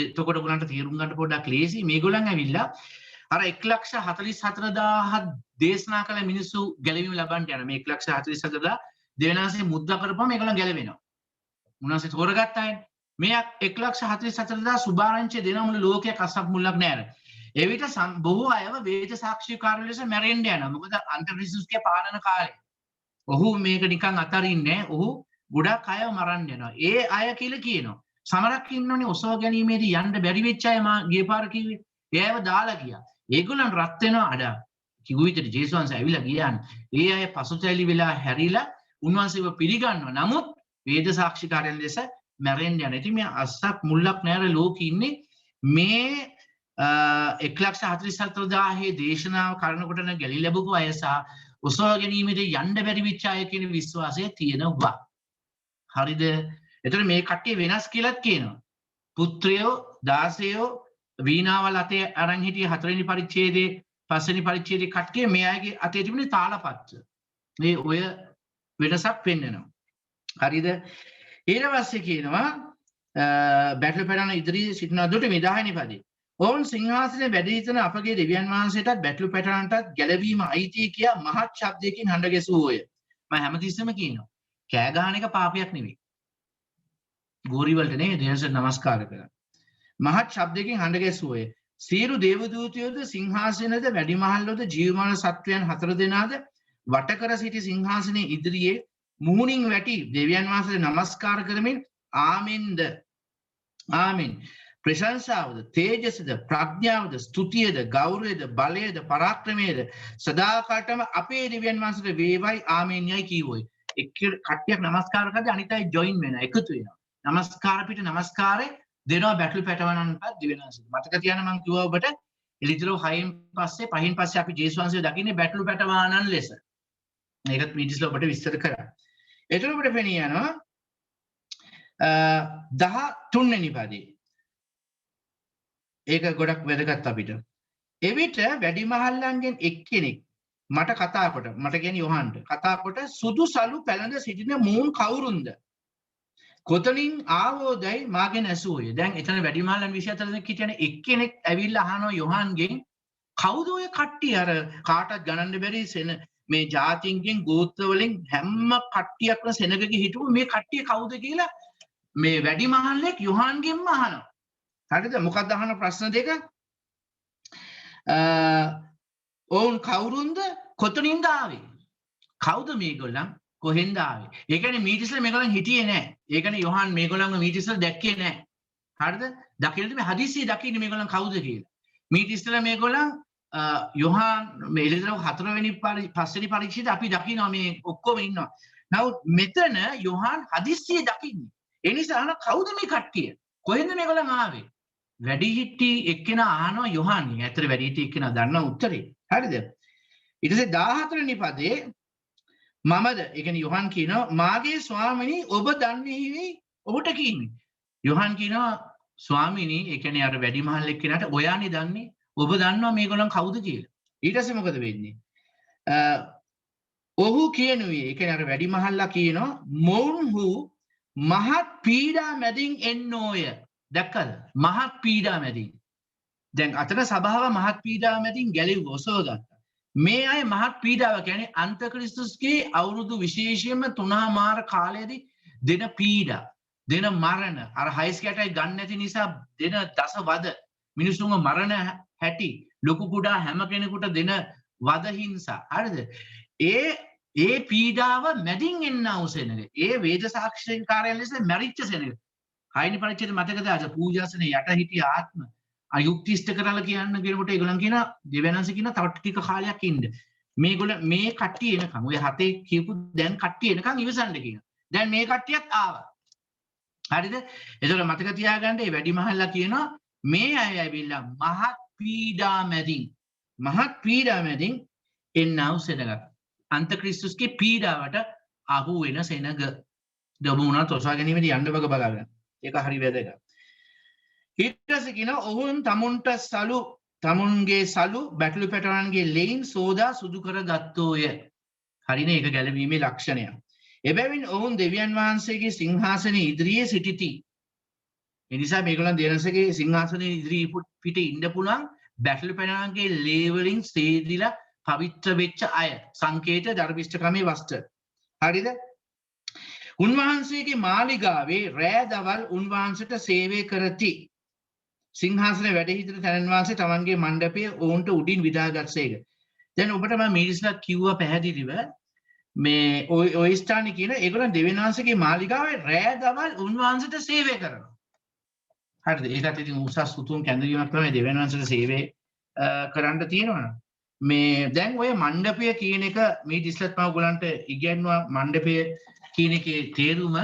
එතකොට ඔයගලන්ට තේරුම් ගන්න පොඩ්ඩක් ලේසි. මේගොල්ලන් ඇවිල්ලා අර 1,44,000 දේශනා කළ මිනිස්සු ගැලවීම ලබන්න යන මේ 1,44,000 දෙවියන්සේ මුද්‍රා කරපුවම මේගොල්ලන් ගැලවෙනවා. උන්වහන්සේ තෝරගත්ත අය. මේ 1,44,000 සුභාරංචිය දෙන මුළු ලෝකයක් අස්සක් මුල්ලක් නැහැ. එවිට බොහෝ අයව වේද සාක්ෂිකාරයෝ ලෙස මැරෙන්න යනවා. මොකද අන්තක්‍රිස්තුස්ගේ පාලන කාලේ. ඔහු මේක නිකන් අතරින්නේ ඔහු ගොඩක් අයව මරන්න යනවා. ඒ අය කියලා කියනවා. සමහරක් ඉන්නෝනේ ඔසව ගැනීමේදී යන්න බැරි වෙච්ච අය මා ගිය පාර කිව්වේ. ඒ අයව දාලා ගියා. ඒගොල්ලන් රත් වෙනවා අඩ. කිව්ව විදිහට ජේසුස් වහන්සේ ඇවිල්ලා ගියානේ. ඒ අය පසුතැවිලි වෙලා හැරිලා උන්වහන්සේව පිළිගන්නවා. නමුත් වේද සාක්ෂිකාරයන් ලෙස මැරෙන්න යනවා. ඉතින් මේ අස්සක් මුල්ලක් නැර ලෝකෙ ඉන්නේ මේ 1,44,000 දේශනාව කරනකොට ගැලි ලැබපු අය සහ ඔසව ගැනීමේදී යන්න බැරි වෙච්ච අය කියන විශ්වාසය තියෙනවා. හරිද? එතකොට මේ කට්ටිය වෙනස් කියලාත් කියනවා. පුත්‍රයෝ, දාසයෝ වීණාවල් අතේ අරන් හිටිය 4 වෙනි පරිච්ඡේදයේ 5 වෙනි පරිච්ඡේදයේ කට්ටිය මේ අයගේ අතේ තිබුණේ තාලපත්‍ර. මේ ඔය වෙනසක් පෙන්වනවා. හරිද? ඊට පස්සේ කියනවා බැටළු පැටවන ඉදිරියේ සිටින දුට මෙදාහනේ පදේ. ඔවුන් සිංහාසනයේ වැඩ සිටින අපගේ දෙවියන් වහන්සේටත් බැටළු පැටවන්ටත් ගැලවීම අයිතිය කියා මහත් ශබ්දයකින් හඬ ගැසුවෝය. මම හැමතිස්සෙම කියනවා. කෑ ගහන එක පාපයක් නෙවෙයි. ගෝරි වලට නේ දෙවියන්ට නමස්කාර කරනවා. මහත් ශබ්දයකින් හඬ ගැසුවෝය. සියලු දේවදූතයෝද සිංහාසනයේද වැඩිමහල්වෝද ජීවමාන සත්වයන් 4 දෙනාද වට කර සිටි සිංහාසනයේ ඉදිරියේ මුහුණින් වැටි දෙවියන් වහන්සේට නමස්කාර කරමින් ආමෙන්ද ආමෙන් ප්‍රශංසාවද තේජසද ප්‍රඥාවද ස්තුතියද ගෞරවයද බලයද පරාක්‍රමයද සදාකාලටම අපේ දෙවියන් වහන්සේට වේවයි ආමෙන් යයි කීවෝයි. එක් කට්ටියක් නමස්කාර කරද්දී අනිත් අය ජොයින් වෙනවා එකතු වෙනවා. නමස්කාර පිට නමස්කාරේ දෙනවා බැටළු පැටවනන්ටත් දෙවියන් වහන්සේට. මතක තියාගන්න මම කිව්වා ඔබට එළිදරව් 6න් පස්සේ අපි ජේසුස් වහන්සේ දකින්නේ බැටළු පැටවානන් ලෙස. මේකත් මීටිස්ලා ඔබට විස්තර කරා. එතකොට ඔබට පෙනී යනවා 13 වෙනි පදේ. ඒක ගොඩක් වැදගත් අපිට. එවිට වැඩිමහල්ලන්ගෙන් එක්කෙනෙක් මට කතා කොට මට කියන්නේ යොහන්ට කතා කොට සුදු සලු පැලඳ සිටින මූන් කවුරුන්ද? කොතනින් ආවෝදයි මාගෙන ඇසුවෝය. දැන් එතන වැඩිමහල්ලන් 24 දෙනෙක් හිටියනේ එක්කෙනෙක් ඇවිල්ලා අහනවා යොහන්ගෙන් කවුද ඔය කට්ටිය අර කාටවත් ගණන් බැරි සෙන මේ ජාතින්ගෙන් ගෝත්‍ර වලින් හැම කට්ටියක්ම සෙනගගේ හිටපු මේ කට්ටිය කවුද කියලා මේ වැඩිමහල්ලෙක් යොහන්ගෙන්ම අහනවා. හරිද? මොකක්ද අහන ප්‍රශ්න දෙක? ඔවුන් කවුරුන්ද? කොතනින්ද ආවේ? කවුද මේගොල්ලන්? කොහෙන්ද ආවේ? ඒ කියන්නේ මීටිස්ලා මේගොල්ලන් හිටියේ නැහැ. ඒ කියන්නේ යොහන් මේගොල්ලන්ව මීටිස්ලා දැක්කේ නැහැ. හරිද? දකින්නට මේ හදිස්සිය දකින්නේ මේගොල්ලන් කවුද කියලා. මීටිස්ලා මේගොල්ලන් යොහන් මේ එළිදරව් 4 වෙනි 5 වෙනි පරීක්ෂිතේ අපි දකිනවා මේ ඔක්කොම ඉන්නවා. නමුත් මෙතන යොහන් හදිස්සිය දකින්නේ. ඒ නිසා අහන කවුද මේ කට්ටිය? කොහෙන්ද මේගොල්ලන් ආවේ? වැඩිහිටි එක්කෙනා අහනවා යොහන්. ඇත්තට වැඩිහිටි එක්කෙනා දන්නා උත්තරේ. හරිද? ඊට පස්සේ 14 වෙනි පදේ මමද ඒ කියන්නේ යොහන් කියනවා මාගේ ස්වාමිනී ඔබ දන්නේ ඔබට කීමේ. යොහන් කියනවා ස්වාමිනී ඒ කියන්නේ අර වැඩිමහල් එක්කෙනාට ඔයානේ දන්නේ ඔබ දන්නවා මේගොල්ලන් කවුද කියලා. ඊට පස්සේ මොකද වෙන්නේ? ඔහු කියනුවේ ඒ කියන්නේ අර වැඩිමහල්ලා කියනවා මොවුන්හු මහත් පීඩා මැදින් එන්නෝය. දැක්කද? මහත් පීඩා මැදින්. දැන් අතන සභාව මහත් පීඩා මැදින් ගැලෙව්ව ඔසවගත්තා. මේ අය මහත් පීඩාව කියන්නේ අන්තක්‍රිස්තුස්ගේ අවුරුදු විශේෂයෙන්ම 3 මාර කාලයේදී දෙන පීඩා, දෙන මරණ, අර හයිස් කැටයි ගන්න නැති නිසා දෙන දසවද මිනිසුන්ව මරණ හැටි ලොකු කුඩා හැම කෙනෙකුට දෙන වද හිංසා. හරිද? ඒ පීඩාව මැදින් එන්න අවසෙනක. ඒ වේද සාක්ෂිකාරයන් ලෙස මැරිච්ච සෙනක. 6 වෙනි පරිච්ඡේදය මතකද? අද පූජාසනේ යට හිටිය ආත්ම අයුක්ති ඉෂ්ට කරලා කියන්න කියනකොට ඒගොල්ලන් කියන දෙවියන්වහන්සේ කියන තව ටික කාලයක් ඉන්න. මේගොල්ල මේ කට්ටිය එනකම් ඔය හතේ කියපු දැන් කට්ටිය එනකම් ඉවසන්න කියනවා. දැන් මේ කට්ටියත් ආවා. හරිද? ඒතකොට මතක තියාගන්න මේ වැඩිමහල්ලා කියනවා මේ අය ඇවිල්ලා මහත් පීඩා මැදින් එන්නව සෙනග. අන්තක්‍රිස්තුස්ගේ පීඩාවට අහු වෙන සෙනග. දොමුණා තොසා ගැනීමේදී යන්න වග බලාගන්න. ඒක හරි වැදගත්. ඊට පස්සේ කියනවා ඔවුන් තමුන්ගේ සලු බැටළු පැටවන්ගේ ලෙයින් සෝදා සුදු කරගත්තෝය. හරිනේ ඒක ගැලවීමේ ලක්ෂණය. එබැවින් ඔවුන් දෙවියන් වහන්සේගේ සිංහාසනයේ ඉදිරියේ සිටිති. ඒ නිසා මේගොල්ලන් දෙවියන්වහන්සේගේ සිංහාසනයේ ඉදිරියේ පිට ඉන්න පුළුවන් බැටළු පැටවන්ගේ ලේ වලින් සේදිලා පවිත්‍ර වෙච්ච අය. සංකේත ධර්මිෂ්ඨකමේ වස්ත්‍ර. හරිද? උන්වහන්සේගේ මාලිගාවේ රෑ දවල් උන්වහන්සේට සේවය කරති. සිංහාසනයේ වැඩ සිටින තැනන් වහන්සේ තමන්ගේ මණ්ඩපය ඔවුන්ට උඩින් විදාගත්සේක. දැන් ඔබට මම මිරිස්ලා කිව්වා පැහැදිලිව මේ ඔය ස්ථානේ කියන ඒගොල්ලන් දෙවියන් වහන්සේගේ මාලිගාවේ රෑ දවල් උන්වහන්සේට සේවය කරනවා. හරිද? ඒකත් ඉතින් උසස් උතුම් කැඳවීමක් තමයි දෙවියන් වහන්සේට සේවය කරන්න තියෙනවා. මේ දැන් ඔය මණ්ඩපය කියන එක මේ ඉස්ලත් මම ඔයගලන්ට ඉගෙනුවා මණ්ඩපය කියන එකේ තේරුම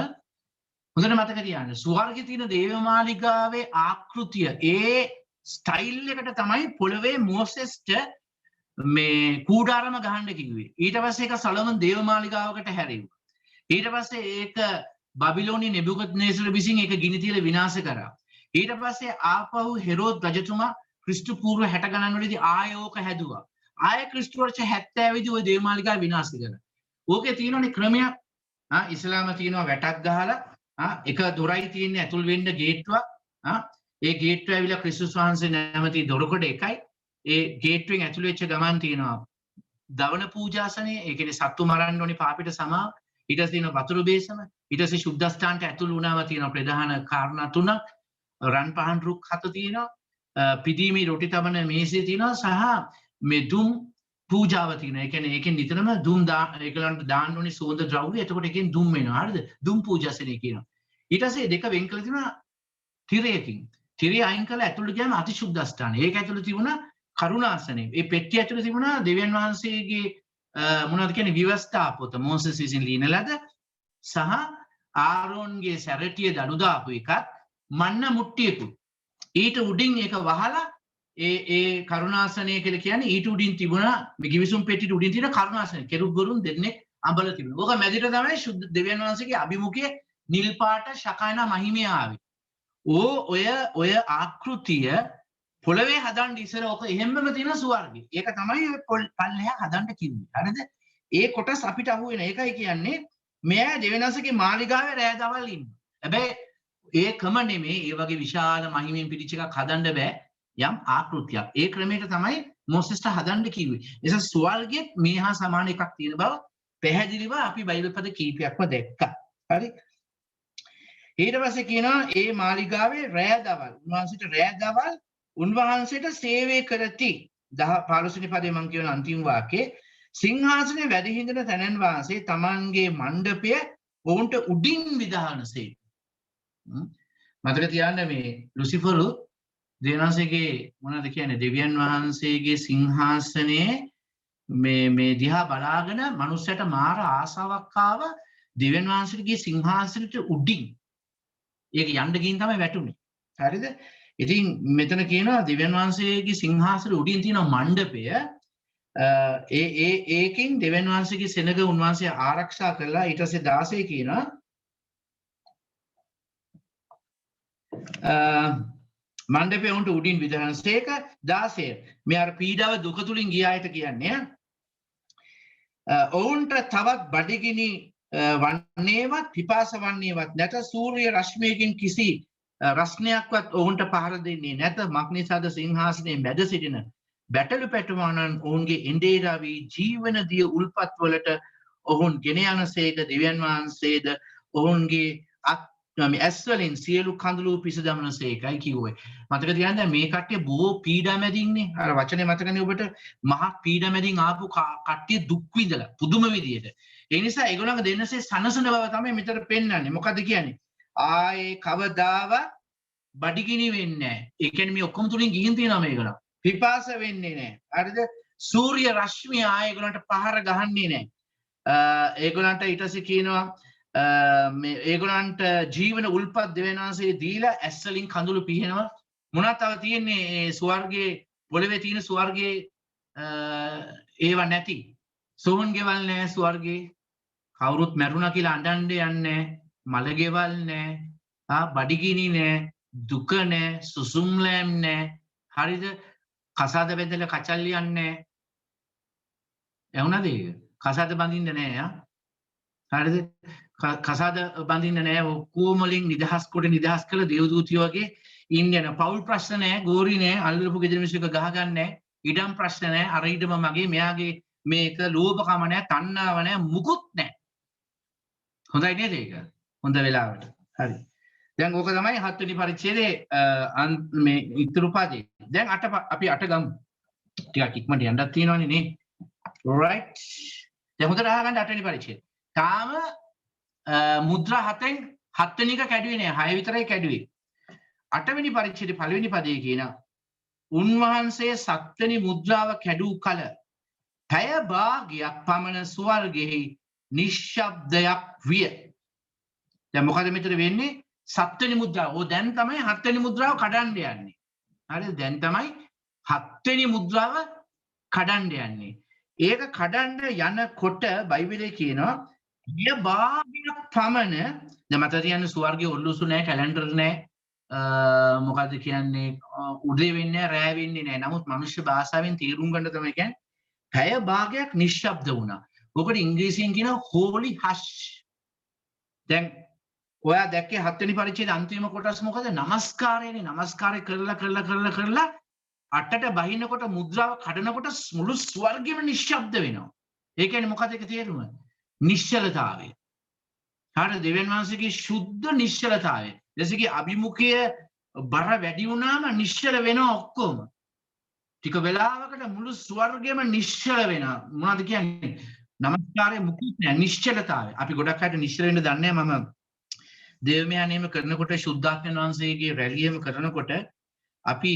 හොඳට මතක තියාගන්න. ස්වර්ගයේ තියෙන දේව මාලිගාවේ ආකෘතිය ඒ ස්ටයිල් එකට තමයි පොළවේ මෝසෙස්ට මේ කූඩාරම ගහන්න කිව්වේ. ඊට පස්සේ ඒක සොලොමන් දේව මාලිගාවකට හැරෙව්වා. ඊට පස්සේ ඒක බබිලෝනි නෙබුකද්නේසර් විසින් ඒක ගිනි තියලා විනාශ කරා. ඊට පස්සේ ආපහු හෙරෝද් රජතුමා ක්‍රිස්තු පූර්ව 60 ගණන් වලදී ආයෝක හැදුවා. ආය ක්‍රිස්තු වර්ෂ 70 දී ওই දේව මාලිගාව විනාශ කරා. ඕකේ තියෙනනේ ක්‍රමයක්. ඉස්ලාම තියෙනවා වැටක් ගහලා එක දොරයි තියෙන්නේ ඇතුල් වෙන්න ගේට්ටුවක්. ඒ ගේට්ටුව ඇවිල්ලා ක්‍රිස්තුස් වහන්සේ නැමැති දොරකඩ එකයි. ඒ ගේට්ටුවෙන් ඇතුල් වෙච්ච ගමන් තියෙනවා දවන පූජාසනේ. ඒ කියන්නේ සත්තු මරන්න ඕනේ පාපිට සමාව. ඊට පස්සේ තියෙනවා වතුරු බේසම. ඊට පස්සේ සුද්ධස්ථානට ඇතුල් වුණාම තියෙනවා ප්‍රධාන කාරණා තුනක්. රන් පහන් රුක් 7 තියෙනවා. පිදීමේ රොටි තබන මේසය තියෙනවා සහ මේ දුම් පූජාව තියෙනවා. ඒ කියන්නේ ඒකෙන් නිතරම දුම් ඒකලන්ට දාන්න ඕනේ සෝඳ ද්‍රව්‍ය. එතකොට ඒකෙන් දුම් වෙනවා. හරිද? දුම් පූජාසනේ කියනවා. ඊට පස්සේ දෙක වෙන් කළ තියෙනවා තිරයකින්. තිරය අයින් කළා ඇතුළට ගියාම අතිශුද්ධස්ථානය. ඒක ඇතුළේ තිබුණා කරුණාසනේ. ඒ පෙට්ටිය ඇතුළේ තිබුණා දෙවියන් වහන්සේගේ මොනවද කියන්නේ විවස්ථා පොත මෝසස් විසින් ලියන ලද සහ ආරෝන්ගේ සැරටිය දඩු දාපු එකත් මන්න මුට්ටියකුත්. ඊට උඩින් ඒක වහලා ඒ කරුණාසනය කියලා කියන්නේ ඊට උඩින් තිබුණා මේ ගිවිසුම් පෙට්ටියට උඩින් තියෙන කරුණාසනය. කෙරුක් ගොරුන් දෙන්නේ අඹල තිබුණා. ඕක මැදිට තමයි සුද්ධ දෙවියන් වහන්සේගේ අභිමුඛයේ නිල් පාට ශකයනා මහිමය ආවේ. ඔය ආකෘතිය පොළවේ හදන්න ඉස්සර ඔක එහෙම්මම තියෙන ස්වර්ගය. ඒක තමයි පල්ලෙහා හදන්න කිව්වේ. හරිද? ඒ කොටස් අපිට අහු වෙන. ඒකයි කියන්නේ මෙයා දෙවියන් වහන්සේගේ මාලිගාවේ රෑ දවල් ඉන්නවා. හැබැයි ඒකම නෙමෙයි ඒ වගේ විශාල මහිමෙන් පිටිච්ච එකක් හදන්න බෑ. යම් ආකෘතියක්. ඒ ක්‍රමයට තමයි මොසෙස්ට හදන්න කිව්වේ. එනිසා ස්වර්ගයේ මේ හා සමාන එකක් තියෙන බව පැහැදිලිව අපි බයිබල් පද කීපයක්ම දැක්කා. හරි? ඊට පස්සේ කියනවා ඒ මාලිගාවේ රෑ දවල් උන්වහන්සේට සේවය කරති. 15 වෙනි පදේ මම කියන අන්තිම වාක්‍යයේ සිංහාසනේ වැඩ හිඳින තැනන් වහන්සේ තමන්ගේ මණ්ඩපය ඔවුන්ට උඩින් විදානසේ. මතක තියාගන්න මේ ලුසිෆරු දෙවියන්වහන්සේගේ මොනවද කියන්නේ දෙවියන් වහන්සේගේ සිංහාසනයේ මේ දිහා බලාගෙන මනුස්සයට මාර ආසාවක් ආව දෙවියන් වහන්සේගේ සිංහාසනෙට උඩින් ඒක යන්න ගින් තමයි වැටුනේ. හරිද? ඉතින් මෙතන කියනවා දෙවියන් වහන්සේගේ සිංහාසනෙ උඩින් තියෙන මණ්ඩපය ඒකෙන් දෙවියන් වහන්සේගේ සෙනග උන්වහන්සේ ආරක්ෂා කළා. ඊට පස්සේ 16 කියනවා මණ්ඩපය උන්ට උඩින් විදහානසේක 16 මේ අර පීඩාව දුක තුලින් ගිය අයට කියන්නේ ඔවුන්ට තවත් බඩගිනි වන්නේවත් පිපාස වන්නේවත් නැත සූර්ය රශ්මියකින් කිසි රස්නයක්වත් ඔවුන්ට පහර දෙන්නේ නැත මක්නිසාද සිංහාසනයේ මැද සිටින බැටළු පැටවුණන් ඔවුන්ගේ එඬේරා වී ජීවන දිය උල්පත් වලට ඔවුන් ගෙන යනසේක දෙවියන් වහන්සේද ඔවුන්ගේ මේ ඇස් වලින් සියලු කඳුළු පිස දමනසේකයි කිව්වේ. මතක තියාගන්න මේ කට්ටිය බොහෝ පීඩා මැදින්නේ. අර වචනේ මතකනේ ඔබට මහා පීඩා මැදින් ආපු කට්ටිය දුක් විඳලා පුදුම විදියට. ඒ නිසා ඒගොල්ලන්ගේ දෙන්නසේ සනසන බව තමයි මෙතන පෙන්වන්නේ. මොකද කියන්නේ? ආයේ කවදාවත් බඩගිනි වෙන්නේ නැහැ. ඒ කියන්නේ මේ ඔක්කොම තුලින් ගිහින් තියෙනවා මේගොල්ලෝ. පිපාස වෙන්නේ නැහැ. හරිද? සූර්ය රශ්මිය ආයෙගොල්ලන්ට පහර ගහන්නේ නැහැ. ඒගොල්ලන්ට ඊට පස්සේ කියනවා මේ ඒගොල්ලන්ට ජීවන උල්පත් දෙවියන් වහන්සේ දීලා ඇස් වලින් කඳුළු පිහිනවා. මොනවද තව තියෙන්නේ ඒ ස්වර්ගයේ පොළවේ තියෙන ස්වර්ගයේ ඒව නැති. සෝන් ගෙවල් නැහැ ස්වර්ගයේ. කවුරුත් මැරුණා කියලා අඬන්න යන්නේ මල ගෙවල් නැහැ. බඩගිනි නැහැ. දුක නැහැ. සුසුම්ලෑම් නැහැ. හරිද? කසාද බෙදලා කචල් ලියන්නේ ඇහුණාද ඒක? කසාද බඳින්න නැහැ හරිද? කසාද බඳින්න නැහැ. ඔක්කොම වලින් නිදහස් කොට නිදහස් කළ දේවදූතියෝ වගේ ඉන්දියන පෞල් ප්‍රශ්න නැහැ, ගෝරි නැහැ, අල්ලපු ගෙදර මිනිස්සු එක ගහගන්නේ නැහැ, ඉඩම් ප්‍රශ්න නැහැ, අර ඉඩම මගේ, මෙයාගේ මේක ලෝභකම නැහැ, තණ්හාව නැහැ, මුකුත් නැහැ. හොඳයි නේද ඒක? හොඳ වෙලාවට. හරි. දැන් ඕක තමයි 7 වෙනි පරිච්ඡේදයේ මේ ඉතුරු පදේ. දැන් අපි 8 ගමු. ටිකක් ඉක්මනට යන්නත් තියෙනවනේ නේ. right. දැන් හොඳට අහගන්න 8 වෙනි පරිච්ඡේදය. තාම මුද්‍රා 7න් 7 වෙනි එක කැඩුවේ නෑ. 6 විතරයි කැඩුවේ. 8 වෙනි පරිච්ඡේදයේ පළවෙනි පදයේ කියන උන්වහන්සේ 7 වෙනි මුද්‍රාව කැඩූ කල පැය භාගයක් පමණ ස්වර්ගෙහි නිශ්ශබ්දයක් විය. දැන් මොකද මෙතන වෙන්නේ? 7 වෙනි මුද්‍රාව. ඕ දැන් තමයි 7 වෙනි මුද්‍රාව කඩන්න යන්නේ. හරිද? දැන් තමයි 7 වෙනි මුද්‍රාව කඩන්න යන්නේ. ඒක කඩන්න යනකොට බයිබලයේ කියනවා ය භාගයක් පමණ දැන් මට කියන්නේ ස්වර්ගයේ ඔල්ලුසු නැහැ, කැලෙන්ඩර් නැහැ. මොකද්ද කියන්නේ? උදේ වෙන්නේ රෑ වෙන්නේ නැහැ. නමුත් මනුෂ්‍ය භාෂාවෙන් තේරුම් ගන්න තමයි කියන්නේ පැය භාගයක් නිශ්ශබ්ද වුණා. ඔකට ඉංග්‍රීසියෙන් කියනවා holy hush. දැන් ඔයා දැක්කේ 7 වෙනි පරිච්ඡේදයේ අන්තිම කොටස් මොකද? නමස්කාරයනේ. නමස්කාරය කරලා අටට බහිනකොට මුද්‍රාව කඩනකොට මුළු ස්වර්ගෙම නිශ්ශබ්ද වෙනවා. ඒ කියන්නේ මොකද ඒක තේරුම? නිශ්චලතාවය. හරිද? දෙවියන් වහන්සේගේ සුද්ධ නිශ්චලතාවය. දැසකේ අභිමුඛය බර වැඩි වුණාම නිශ්චල වෙනවා ඔක්කොම. ටික වෙලාවකට මුළු ස්වර්ගෙම නිශ්චල වෙනවා. මොනවද කියන්නේ? නමස්කාරයේ මුකුත් නෑ, නිශ්චලතාවය. අපි ගොඩක් අයට නිශ්චල වෙන්න දන්නේ නැහැ. මම දේවමයානේම කරනකොට සුද්ධාත්මයන් වහන්සේගේ රැළියෙම කරනකොට අපි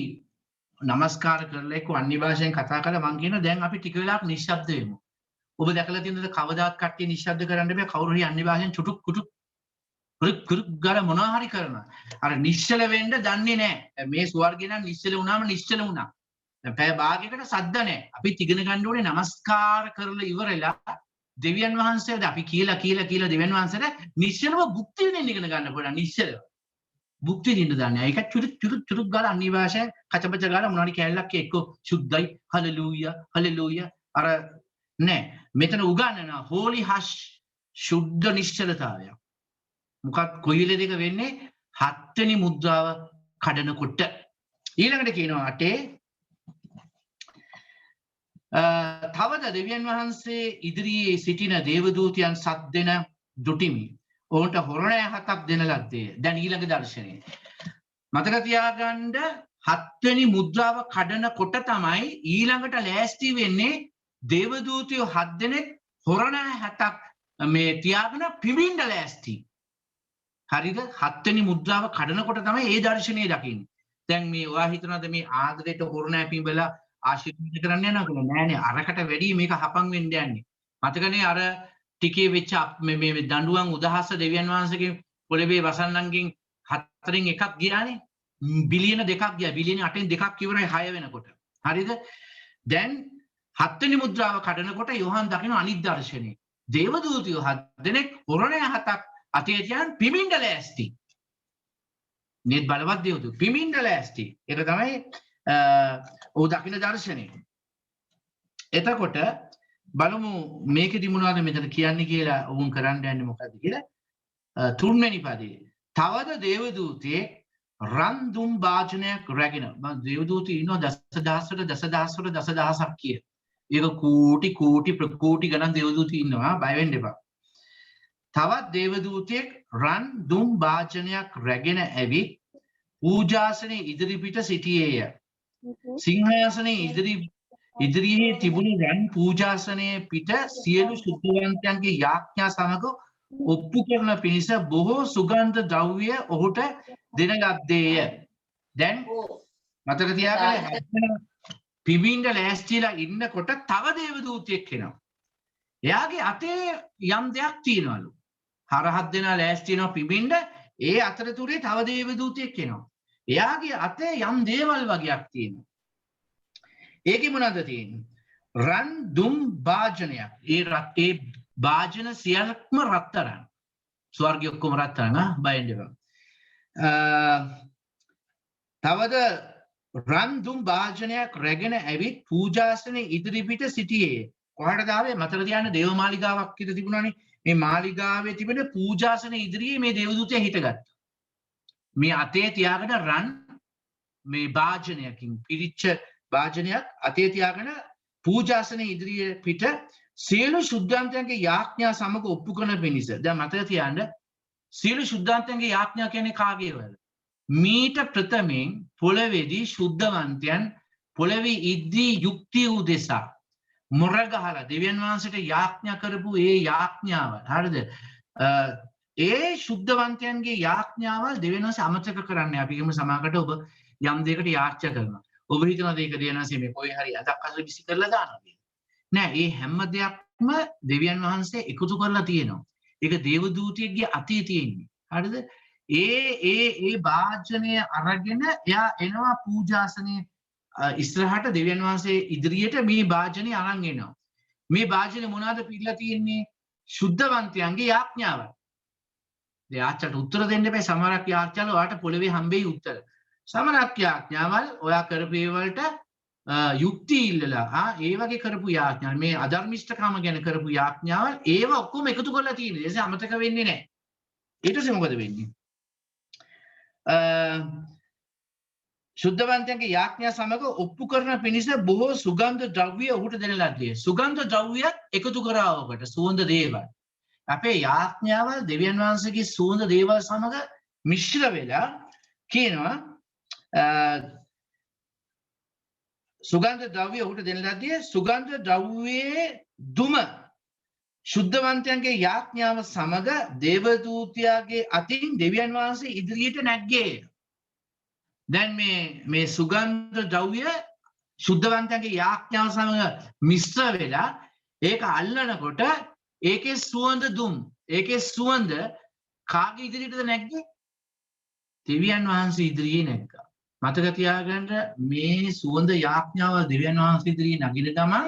නමස්කාර කරලා එක්ක අන්‍ය භාෂෙන් කතා කරලා මං කියනවා දැන් අපි ටික වෙලාවක් නිශ්ශබ්ද වෙමු. ඔබ දැකලා තියෙනවද කවදාත් කට්ටිය නිශ්ශබ්ද කරන්න බෑ. කවුරු හරි අන්‍ය භාෂෙන් චුටුක් කුටුක් කුරුක් ගාලා මොනවා හරි කරනවා. අර නිශ්චල වෙන්න දන්නේ නැහැ. මේ ස්වර්ගේ නම් නිශ්චල වුණාම නිශ්චල වුණා. දැන් පැය භාගයකට සද්ද නැහැ. අපි ඉගෙන ගන්න ඕනේ නමස්කාර කරලා ඉවරලා දෙවියන් වහන්සේට අපි කියලා දෙවියන් වහන්සේට නිශ්චලව භුක්ති විඳින්න ඉගෙන ගන්න පුළුවන්. නිශ්චලව භුක්ති විඳින්න දන්නේ. ඒක චුරුක් ගාලා අන්‍ය භාෂාවෙන් කචපච ගාලා මොනවාරි කැලලක් එක්ක සුද්ධයි හලෙලූයා අර නෑ. මෙතන උගන්වනවා holy hush සුද්ධ නිශ්චලතාවය. මොකක් කොයි වෙලේද වෙන්නේ? 7 වෙනි මුද්‍රාව කඩනකොට. ඊළඟට කියනවා 8 තවද දෙවියන් වහන්සේ ඉදිරියේ සිටින දේවදූතයන් 7 දෙන දුටිමි. ඔවුන්ට හොරණය 7ක් දෙන ලද්දේ. දැන් ඊළඟ දර්ශනය. මතක තියාගන්න 7 වෙනි මුද්‍රාව කඩනකොට තමයි ඊළඟට ලෑස්ති වෙන්නේ දේවදූතයෝ 7 දෙනෙක් හොරණය 7ක් මේ තියාගෙන පිඹින්න ලෑස්ති. හරිද? 7 වෙනි මුද්‍රාව කඩනකොට තමයි ඒ දර්ශනය දකින්නේ. දැන් මේ ඔයා හිතනවාද මේ ආදරයට හොරණය පිඹලා ආශිර්වාද කරන්න යනවා කියලා? නෑනේ, අරකට වැඩි මේක හපන් වෙන්න යන්නේ. මතකනේ අර ටිකේ වෙච්ච මේ දඬුවම් උදහස දෙවියන් වහන්සේගේ පොළවේ වසන්නන්ගෙන් 4න් එකක් ගියානේ. බිලියන 2ක් ගියා. බිලියන 8න් 2ක් ඉවරයි 6 වෙනකොට. හරිද? දැන් 7 වෙනි මුද්‍රාව කඩනකොට යෝහන් දකින්න අනිත් දර්ශනේ. දේවදූතයෝ 7 දෙනෙක් හොරණය 7ක් අතේ තියන් පිමින්ඩ ලෑස්ති. මේ බලවත් දේවදූතයෝ පිමින්ඩ ලෑස්ති. ඒක තමයි ඔව් දකින්න දර්ශනේ. එතකොට බලමු මේකෙදි මොනවද මෙතන කියන්නේ කියලා වුන් කරන්න යන්නේ මොකද්ද කියලා. 3 වෙනි පදේ. තවද දේවදූතයෙක් රන් දුම් වාජනයක් රැගෙන. දේවදූතයෝ ඉන්නවා දසදහසක් කිය. ඒක කෝටි ප්‍රකෝටි ගණන් දේවදූතයෝ ඉන්නවා. බය වෙන්න එපා. තවත් දේවදූතයෙක් රන් දුම් වාජනයක් රැගෙන ඇවිත් පූජාසනයේ ඉදිරිපිට සිටියේය. සිංහාසනයේ ඉදිරියේ තිබුණු රන් පූජාසනයේ පිට සියලු සුද්ධවන්තයන්ගේ යාඥා සමග ඔප්පු කරන පිණිස බොහෝ සුගන්ධ ද්‍රව්‍ය ඔහුට දෙන ලද්දේය. දැන් මතක තියාගන්න පිබින්න ලෑස්තිලා ඉන්නකොට තව දේවදූතයෙක් එනවා. එයාගේ අතේ යම් දෙයක් තියෙනවලු. හරහත් දෙනා ලෑස්ති වෙනවා පිබින්න. ඒ අතරතුරේ තව දේවදූතයෙක් එනවා. එයාගේ අතේ යම් දේවල් වගේක් තියෙනවා. ඒකේ මොනවද තියෙන්නේ? රන් දුම් භාජනයක්. ඒ භාජන සියල්ලක්ම රත්තරන්. ස්වර්ගයේ ඔක්කොම රත්තරන් බයෙන් දෙපා. තවද රන් දුම් භාජනයක් රැගෙන ඇවිත් පූජාසනේ ඉදිරිපිට සිටියේ. කොහටද ආවේ? මතක තියාගන්න දේවමාලිගාවක් ඉත තිබුණානේ. මේ මාලිගාවේ තිබෙන පූජාසනේ ඉදිරියේ මේ දේවදූතයා හිටගත්තා. මේ අතේ තියාගෙන රන් මේ භාජනයකින් පිරිච්ච භාජනයක් අතේ තියාගෙන පූජාසනේ ඉදිරියේ පිට සියලු ශුද්ධාන්තයන්ගේ යාඥා සමග ඔප්පු කරන පිණිස. දැන් මතක තියාගන්න සියලු ශුද්ධාන්තයන්ගේ යාඥා කියන්නේ කාගේවද? මීට ප්‍රථමයෙන් පොළවේදී ශුද්ධවන්තයන් පොළවේ ඉද්දී යුක්තිය උදෙසා මොර ගහලා දෙවියන් වහන්සේට යාඥා කරපු ඒ යාඥාව. හරිද? ඒ ශුද්ධවන්තයන්ගේ යාඥාවල් දෙවියන් වහන්සේ අමතක කරන්නේ. අපි කියමු සමාකට ඔබ යම් දෙයකට යාඥා කරනවා. ඔබ හිතනවා ඒක දෙවියන් වහන්සේ මේ කොයි හරි අදක් අසල විසි කරලා දානවා කියලා. නෑ, ඒ හැම දෙයක්ම දෙවියන් වහන්සේ එකතු කරලා තියෙනවා. ඒක දේවදූතයෙක්ගේ අතේ තියෙන්නේ. හරිද? ඒ භාජනය අරගෙන එයා එනවා පූජාසනේ ඉස්සරහට දෙවියන් වහන්සේ ඉදිරියට මේ භාජනය අරන් එනවා. මේ භාජනය මොනවද පිළිලා තියෙන්නේ? ශුද්ධවන්තයන්ගේ යාඥාව. යාච්චට උත්තර දෙන්න බෑ. සමහරක් යාච්චාල ඔයාට පොළවේ හම්බෙයි උත්තර. සමහරක් යාඥාවල් ඔයා කරපේ වලට යුක්ති ඉල්ලලා ඒ වගේ කරපු යාඥා මේ අධර්මිෂ්ඨකම ගැන කරපු යාඥාවල් ඒව ඔක්කොම එකතු කරලා තියෙනවා. ඒ නිසා අමතක වෙන්නේ නැහැ. ඊට පස්සේ මොකද වෙන්නේ? ශුද්ධවන්තයන්ගේ යාඥා සමග ඔප්පු කරන පිණිස බොහෝ සුගන්ධ ද්‍රව්‍ය ඔහුට දෙන ලද්දේ. සුගන්ධ ද්‍රව්‍යයක් එකතු කරා ඔබට සුවඳ දේවල්. අපේ යාඥාවල් දෙවියන් වහන්සේගේ සුවඳ දේවල් සමග මිශ්‍ර වෙලා කියනවා සුගන්ධ ද්‍රව්‍ය ඔහුට දෙන ලද්දේ. සුගන්ධ ද්‍රව්‍යයේ දුම ශුද්ධවන්තයන්ගේ යාඥාව සමග දේවදූතයාගේ අතින් දෙවියන් වහන්සේ ඉදිරියට නැග්ගේ. දැන් මේ සුගන්ධ ද්‍රව්‍ය ශුද්ධවන්තයන්ගේ යාඥාව සමග මිශ්‍ර වෙලා ඒක අල්ලනකොට ඒකේ සුවඳ දුම් ඒකේ සුවඳ කාගේ ඉදිරියටද නැග්ගේ? දෙවියන් වහන්සේ ඉදිරියේ නැග්ගා. මතක තියාගන්න මේ සුවඳ යාඥාව දෙවියන් වහන්සේ ඉදිරියේ නගින ගමන්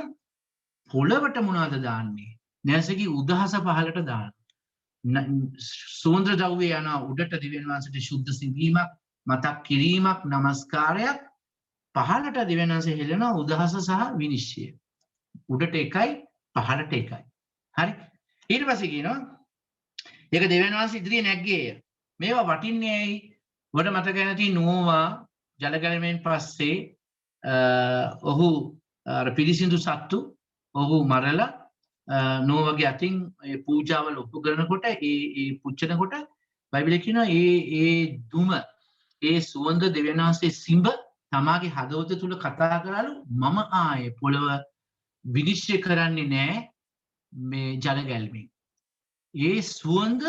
පොළවට මොනවද දාන්නේ? නැසකි උදහස පහලට දාන. සුවඳ ද්‍රව්‍ය යන උඩට දෙවියන් වහන්සේට ශුද්ධ සිඳීමක් මතක් කිරීමක් නමස්කාරයක් පහලට දෙවියන් වහන්සේ හෙළන උදහස සහ විනිශ්චය. උඩට එකයි පහලට එකයි. හරි? ඊට පස්සේ කියනවා ඒක දෙවියන් වහන්සේ ඉදිරියේ නැග්ගේ. මේවා වටින්නේ ඇයි? ඔබට මතක නැති නෝවා ජලගැලීමෙන් පස්සේ ඔහු අර පිළිසිඳු සත්තු ඔහු මරලා නෝවගේ අතින් පූජාවල් ඔප්පු කරනකොට ඒ පුච්චනකොට බයිබලයේ කියනවා ඒ දුම ඒ සුවඳ දෙවියන් වහන්සේ සිඹ තමාගේ හදවත තුල කතා කරලු මම ආයේ පොළව විනිශ්චය කරන්නේ නැහැ මේ ජල ගැලීමෙන්. ඒ සුවඳ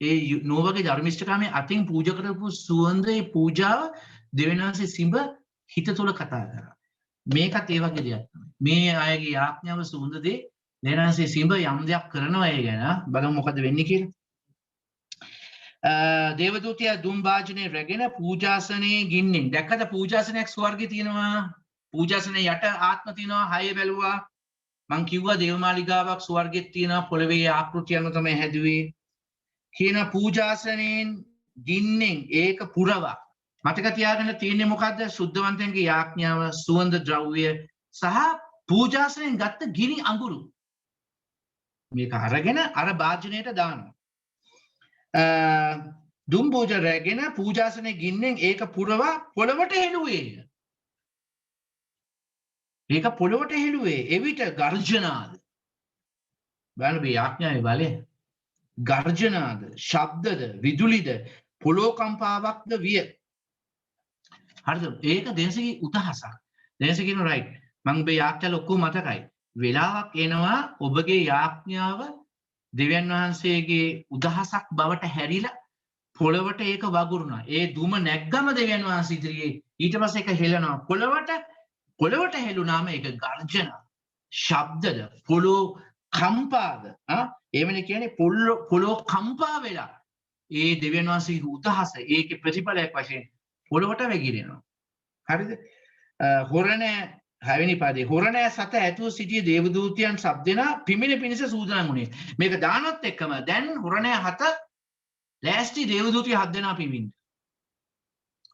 ඒ නෝවගේ ධර්මිෂ්ඨකාමයේ අතින් පූජා කරපු සුවඳ ඒ පූජාව දෙවියන් වහන්සේ සිඹ හිත තුල කතා කරා. මේකත් ඒ වගේ දෙයක් තමයි. මේ අයගේ යාඥාව සුවඳ දේ දෙවියන් වහන්සේ සිඹ යම් දෙයක් කරනවා ඒ ගැන බලමු මොකද වෙන්නේ කියලා. දේවදූතයා දුම් භාජනයේ රැගෙන පූජාසනයේ ගින්නෙන් දැක්කද පූජාසනයක් ස්වර්ගයේ තියෙනවා. පූජාසනයේ යට ආත්ම තියෙනවා. හය බැලුවා. මං කිව්වා දේවමාලිගාවක් ස්වර්ගෙත් තියෙනවා. පොළවේ ආකෘතිය අනුව තමයි හැදුවේ. කියන පූජාසනයෙන් ගින්නෙන් ඒක පුරවා. මතක තියාගන්න තියෙන්නේ මොකද්ද? ශුද්ධවන්තයන්ගේ යාඥාව සුවඳ ද්‍රව්‍ය සහ පූජාසනයෙන් ගත්ත ගිනි අඟුරු. මේක අරගෙන අර භාජනයට දානවා. දුම් පූජ රැගෙන පූජාසනයේ ගින්නෙන් ඒක පුරවා පොළවට හෙළුවේ. ඒක පොළවට හෙළුවේ. එවිට ගර්ජනාද. බලන්න මේ යාඥාවේ බලය. ගර්ජනාද, ශබ්දද, විදුලිද, පොළොව කම්පාවක්ද විය. හරිද? ඒක දේශකී උදහසක්. දේශකී කියන රයිට්. මම මේ යාඥාල ඔක්කොම මතකයි. වෙලාවක් එනවා ඔබගේ යාඥාව දෙවියන් වහන්සේගේ උදහසක් බවට හැරිලා පොළවට ඒක වගුරුණා. ඒ දුම නැග්ගම දෙවියන් වහන්සේ ඉදිරියේ ඊට පස්සේ ඒක හෙලනවා. පොළවට හෙළුනාම ඒක ගර්ජන ශබ්දද පොළොව කම්පාද එවනේ කියන්නේ පොළොව කම්පා වෙලා ඒ දෙවියන් වහන්සේගේ උදහස ඒකේ ප්‍රතිඵලයක් වශයෙන් පොළොවට වැగిරෙනවා. හරිද? හොරණෑ 6 වෙනි පදේ හොරණෑ සත ඇතුව සිටිය දේවදූතයන් සබ්දෙනා පිමින පිණිස සූදානම් වුණේ. මේක දානත් එක්කම දැන් හොරණෑ 7 ලෑස්ති දේවදූතය 7 දෙනා පිමින්න.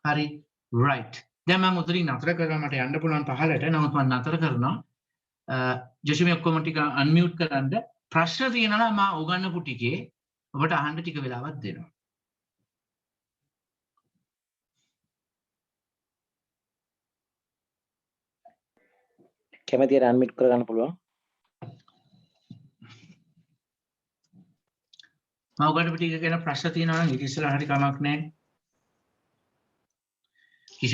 හරි right. දැන් මම උතරින් නතර කරලා මට යන්න පුළුවන් පහලට. නමුත් මම නතර කරනවා. ජොෂි මේ ඔක්කොම ටික අන්මියුට් කරන්න. ප්‍රශ්න තියෙනවා නම් මම උගන්වපු ටිකේ ඔබට අහන්න ටික වෙලාවක් දෙනවා. කැමතියට අන්මියුට් කරගන්න පුළුවන්. මම උගන්වපු ටික ගැන ප්‍රශ්න තියෙනවා නම් ඉතින් ඉස්සරහට කමක් නැහැ. කිසිම